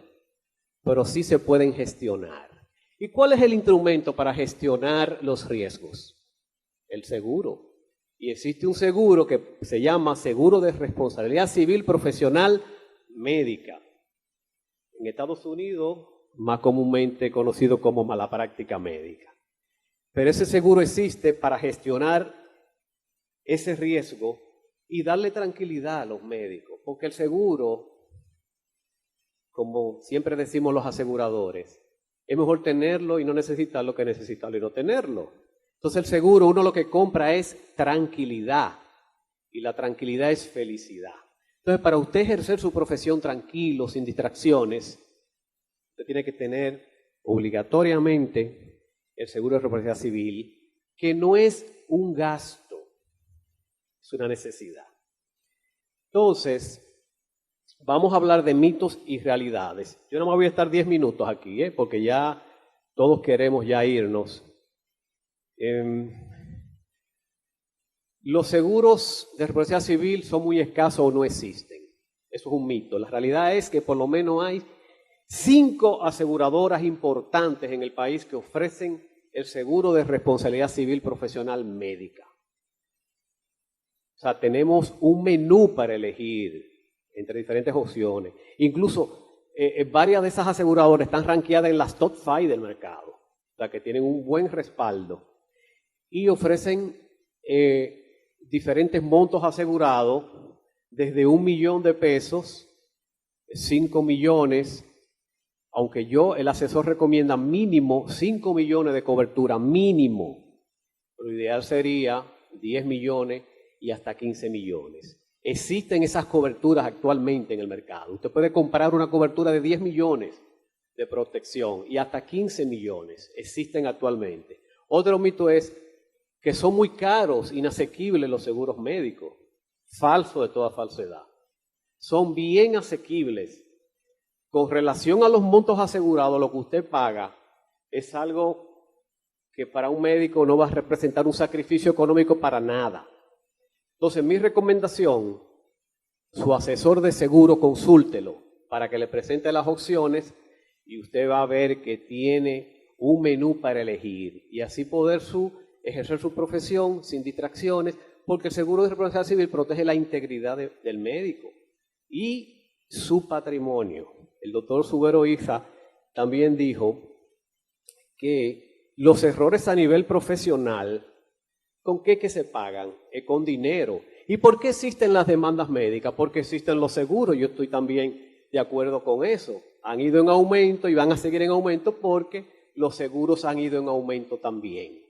pero sí se pueden gestionar. ¿Y cuál es el instrumento para gestionar los riesgos? El seguro. Y existe un seguro que se llama Seguro de Responsabilidad Civil Profesional Médica. En Estados Unidos, más comúnmente conocido como mala práctica médica. Pero ese seguro existe para gestionar ese riesgo y darle tranquilidad a los médicos, porque el seguro, como siempre decimos los aseguradores, es mejor tenerlo y no necesitarlo que necesitarlo y no tenerlo. Entonces el seguro, uno lo que compra es tranquilidad y la tranquilidad es felicidad. Entonces, para usted ejercer su profesión tranquilo, sin distracciones, usted tiene que tener obligatoriamente el seguro de responsabilidad civil, que no es un gasto, es una necesidad. Entonces, vamos a hablar de mitos y realidades. Yo no me voy a estar 10 minutos aquí, porque ya todos queremos ya irnos. Los seguros de responsabilidad civil son muy escasos o no existen. Eso es un mito. La realidad es que por lo menos hay 5 aseguradoras importantes en el país que ofrecen el seguro de responsabilidad civil profesional médica. O sea, tenemos un menú para elegir entre diferentes opciones. Incluso varias de esas aseguradoras están rankeadas en las top 5 del mercado, o sea, que tienen un buen respaldo y ofrecen diferentes montos asegurados desde $1 millón, 5 millones, aunque el asesor recomienda mínimo 5 millones de cobertura, mínimo. Lo ideal sería 10 millones y hasta 15 millones. Existen esas coberturas actualmente en el mercado. Usted puede comprar una cobertura de 10 millones de protección y hasta 15 millones. Existen actualmente. Otro mito es que son muy caros, inasequibles los seguros médicos. Falso de toda falsedad. Son bien asequibles. Con relación a los montos asegurados, lo que usted paga es algo que para un médico no va a representar un sacrificio económico para nada. Entonces, mi recomendación, su asesor de seguro, consúltelo para que le presente las opciones y usted va a ver que tiene un menú para elegir y así poder ejercer su profesión sin distracciones, porque el seguro de responsabilidad civil protege la integridad del médico y su patrimonio. El doctor Subero Iza también dijo que los errores a nivel profesional, ¿con qué que se pagan? Es con dinero. ¿Y por qué existen las demandas médicas? Porque existen los seguros. Yo estoy también de acuerdo con eso. Han ido en aumento y van a seguir en aumento porque los seguros han ido en aumento también.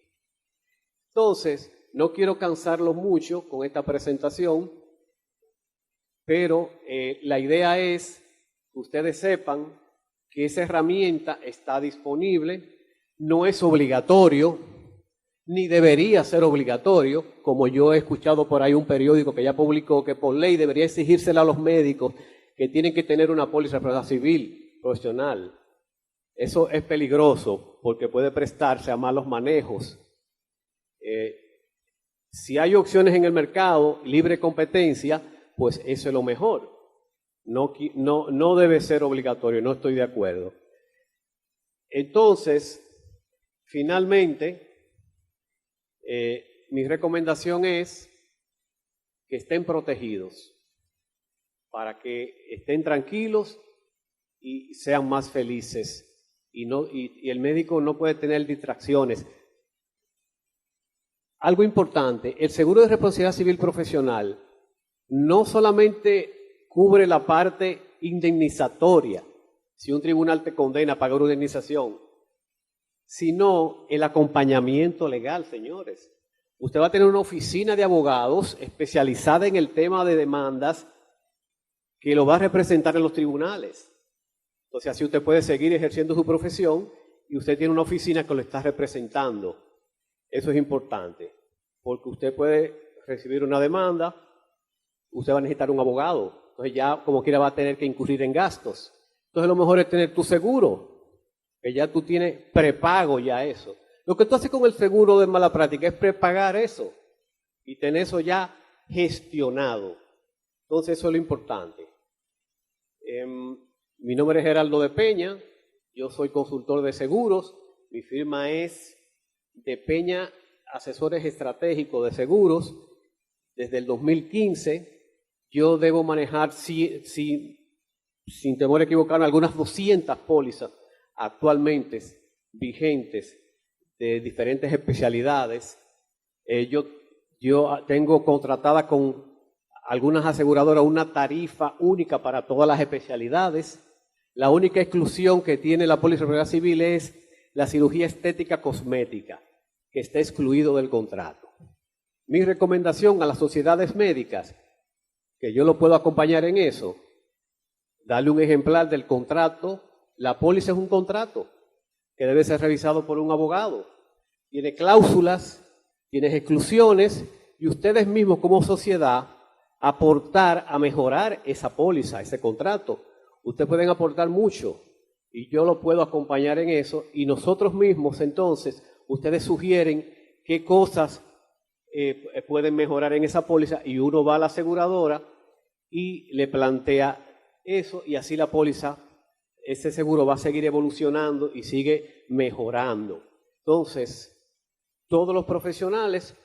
Entonces, no quiero cansarlos mucho con esta presentación, pero la idea es que ustedes sepan que esa herramienta está disponible, no es obligatorio, ni debería ser obligatorio, como yo he escuchado por ahí un periódico que ya publicó que por ley debería exigírsela a los médicos que tienen que tener una póliza de responsabilidad civil profesional. Eso es peligroso porque puede prestarse a malos manejos. Si hay opciones en el mercado, libre competencia, pues eso es lo mejor. No debe ser obligatorio, no estoy de acuerdo. Entonces, finalmente, mi recomendación es que estén protegidos para que estén tranquilos y sean más felices. Y el médico no puede tener distracciones. Algo importante, el seguro de responsabilidad civil profesional no solamente cubre la parte indemnizatoria, si un tribunal te condena a pagar una indemnización, sino el acompañamiento legal, señores. Usted va a tener una oficina de abogados especializada en el tema de demandas que lo va a representar en los tribunales. Entonces así usted puede seguir ejerciendo su profesión y usted tiene una oficina que lo está representando. Eso es importante, porque usted puede recibir una demanda, usted va a necesitar un abogado, entonces ya como quiera va a tener que incurrir en gastos. Entonces lo mejor es tener tu seguro, que ya tú tienes prepago ya eso. Lo que tú haces con el seguro de mala práctica es prepagar eso y tener eso ya gestionado. Entonces eso es lo importante. Mi nombre es Geraldo de Peña, yo soy consultor de seguros, mi firma es de Peña Asesores Estratégicos de Seguros. Desde el 2015 yo debo manejar, sin temor a equivocarme, algunas 200 pólizas actualmente vigentes de diferentes especialidades. Yo tengo contratada con algunas aseguradoras una tarifa única para todas las especialidades. La única exclusión que tiene la póliza de responsabilidad civil es la cirugía estética cosmética, que está excluido del contrato. Mi recomendación a las sociedades médicas, que yo lo puedo acompañar en eso, darle un ejemplar del contrato. La póliza es un contrato que debe ser revisado por un abogado. Tiene cláusulas, tiene exclusiones, y ustedes mismos como sociedad aportar a mejorar esa póliza, ese contrato. Ustedes pueden aportar mucho y yo lo puedo acompañar en eso, y nosotros mismos entonces, ustedes sugieren qué cosas pueden mejorar en esa póliza y uno va a la aseguradora y le plantea eso, y así la póliza, ese seguro va a seguir evolucionando y sigue mejorando. Entonces, todos los profesionales,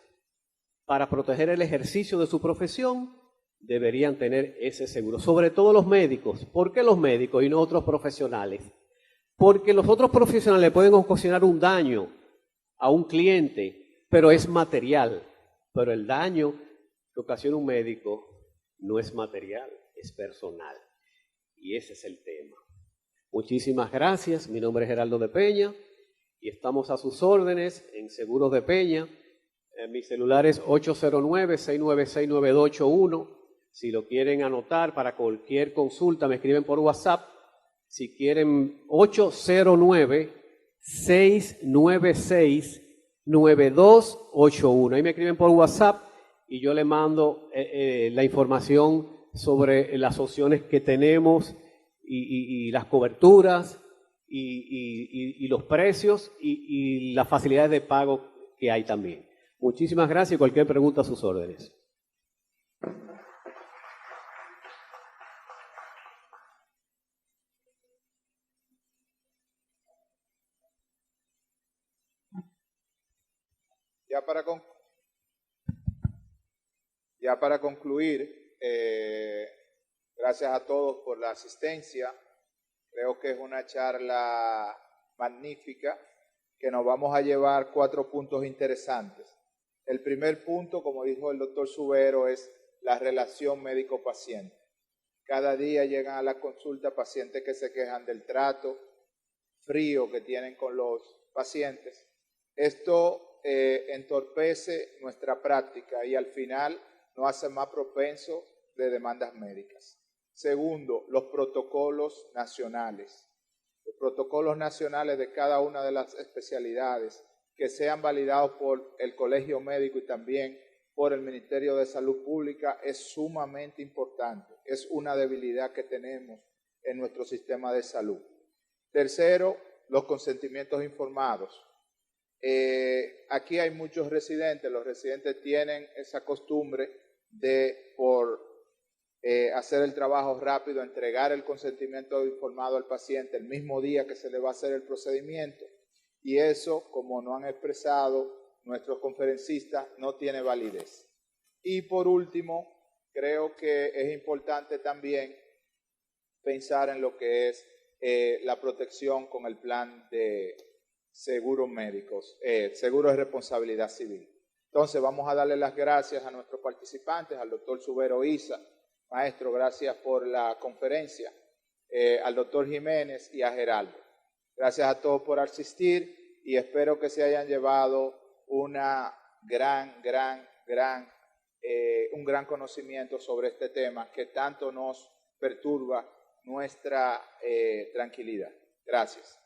para proteger el ejercicio de su profesión, deberían tener ese seguro. Sobre todo los médicos. ¿Por qué los médicos y no otros profesionales? Porque los otros profesionales pueden ocasionar un daño a un cliente, pero es material. Pero el daño que ocasiona un médico no es material, es personal. Y ese es el tema. Muchísimas gracias. Mi nombre es Geraldo de Peña y estamos a sus órdenes en Seguros de Peña. Mi celular es 809-696-9281. Si lo quieren anotar para cualquier consulta, me escriben por WhatsApp. Si quieren, 809-696-9281. Ahí me escriben por WhatsApp y yo le mando la información sobre las opciones que tenemos y las coberturas y los precios y las facilidades de pago que hay también. Muchísimas gracias y cualquier pregunta a sus órdenes. Ya para concluir, gracias a todos por la asistencia. Creo que es una charla magnífica que nos vamos a llevar 4 puntos interesantes. El primer punto, como dijo el doctor Subero, es la relación médico-paciente. Cada día llegan a la consulta pacientes que se quejan del trato frío que tienen con los pacientes. Esto entorpece nuestra práctica y al final nos hace más propensos de demandas médicas. Segundo, los protocolos nacionales. Los protocolos nacionales de cada una de las especialidades que sean validados por el Colegio Médico y también por el Ministerio de Salud Pública es sumamente importante. Es una debilidad que tenemos en nuestro sistema de salud. Tercero, los consentimientos informados. Aquí hay muchos residentes. Los residentes tienen esa costumbre de, por hacer el trabajo rápido, entregar el consentimiento informado al paciente el mismo día que se le va a hacer el procedimiento. Y eso, como nos han expresado nuestros conferencistas, no tiene validez. Y por último, creo que es importante también pensar en lo que es la protección con el plan de seguros médicos, seguros de responsabilidad civil. Entonces, vamos a darle las gracias a nuestros participantes, al doctor Subero Isa. Maestro, gracias por la conferencia, al doctor Jiménez y a Geraldo. Gracias a todos por asistir y espero que se hayan llevado un gran conocimiento sobre este tema que tanto nos perturba nuestra tranquilidad. Gracias.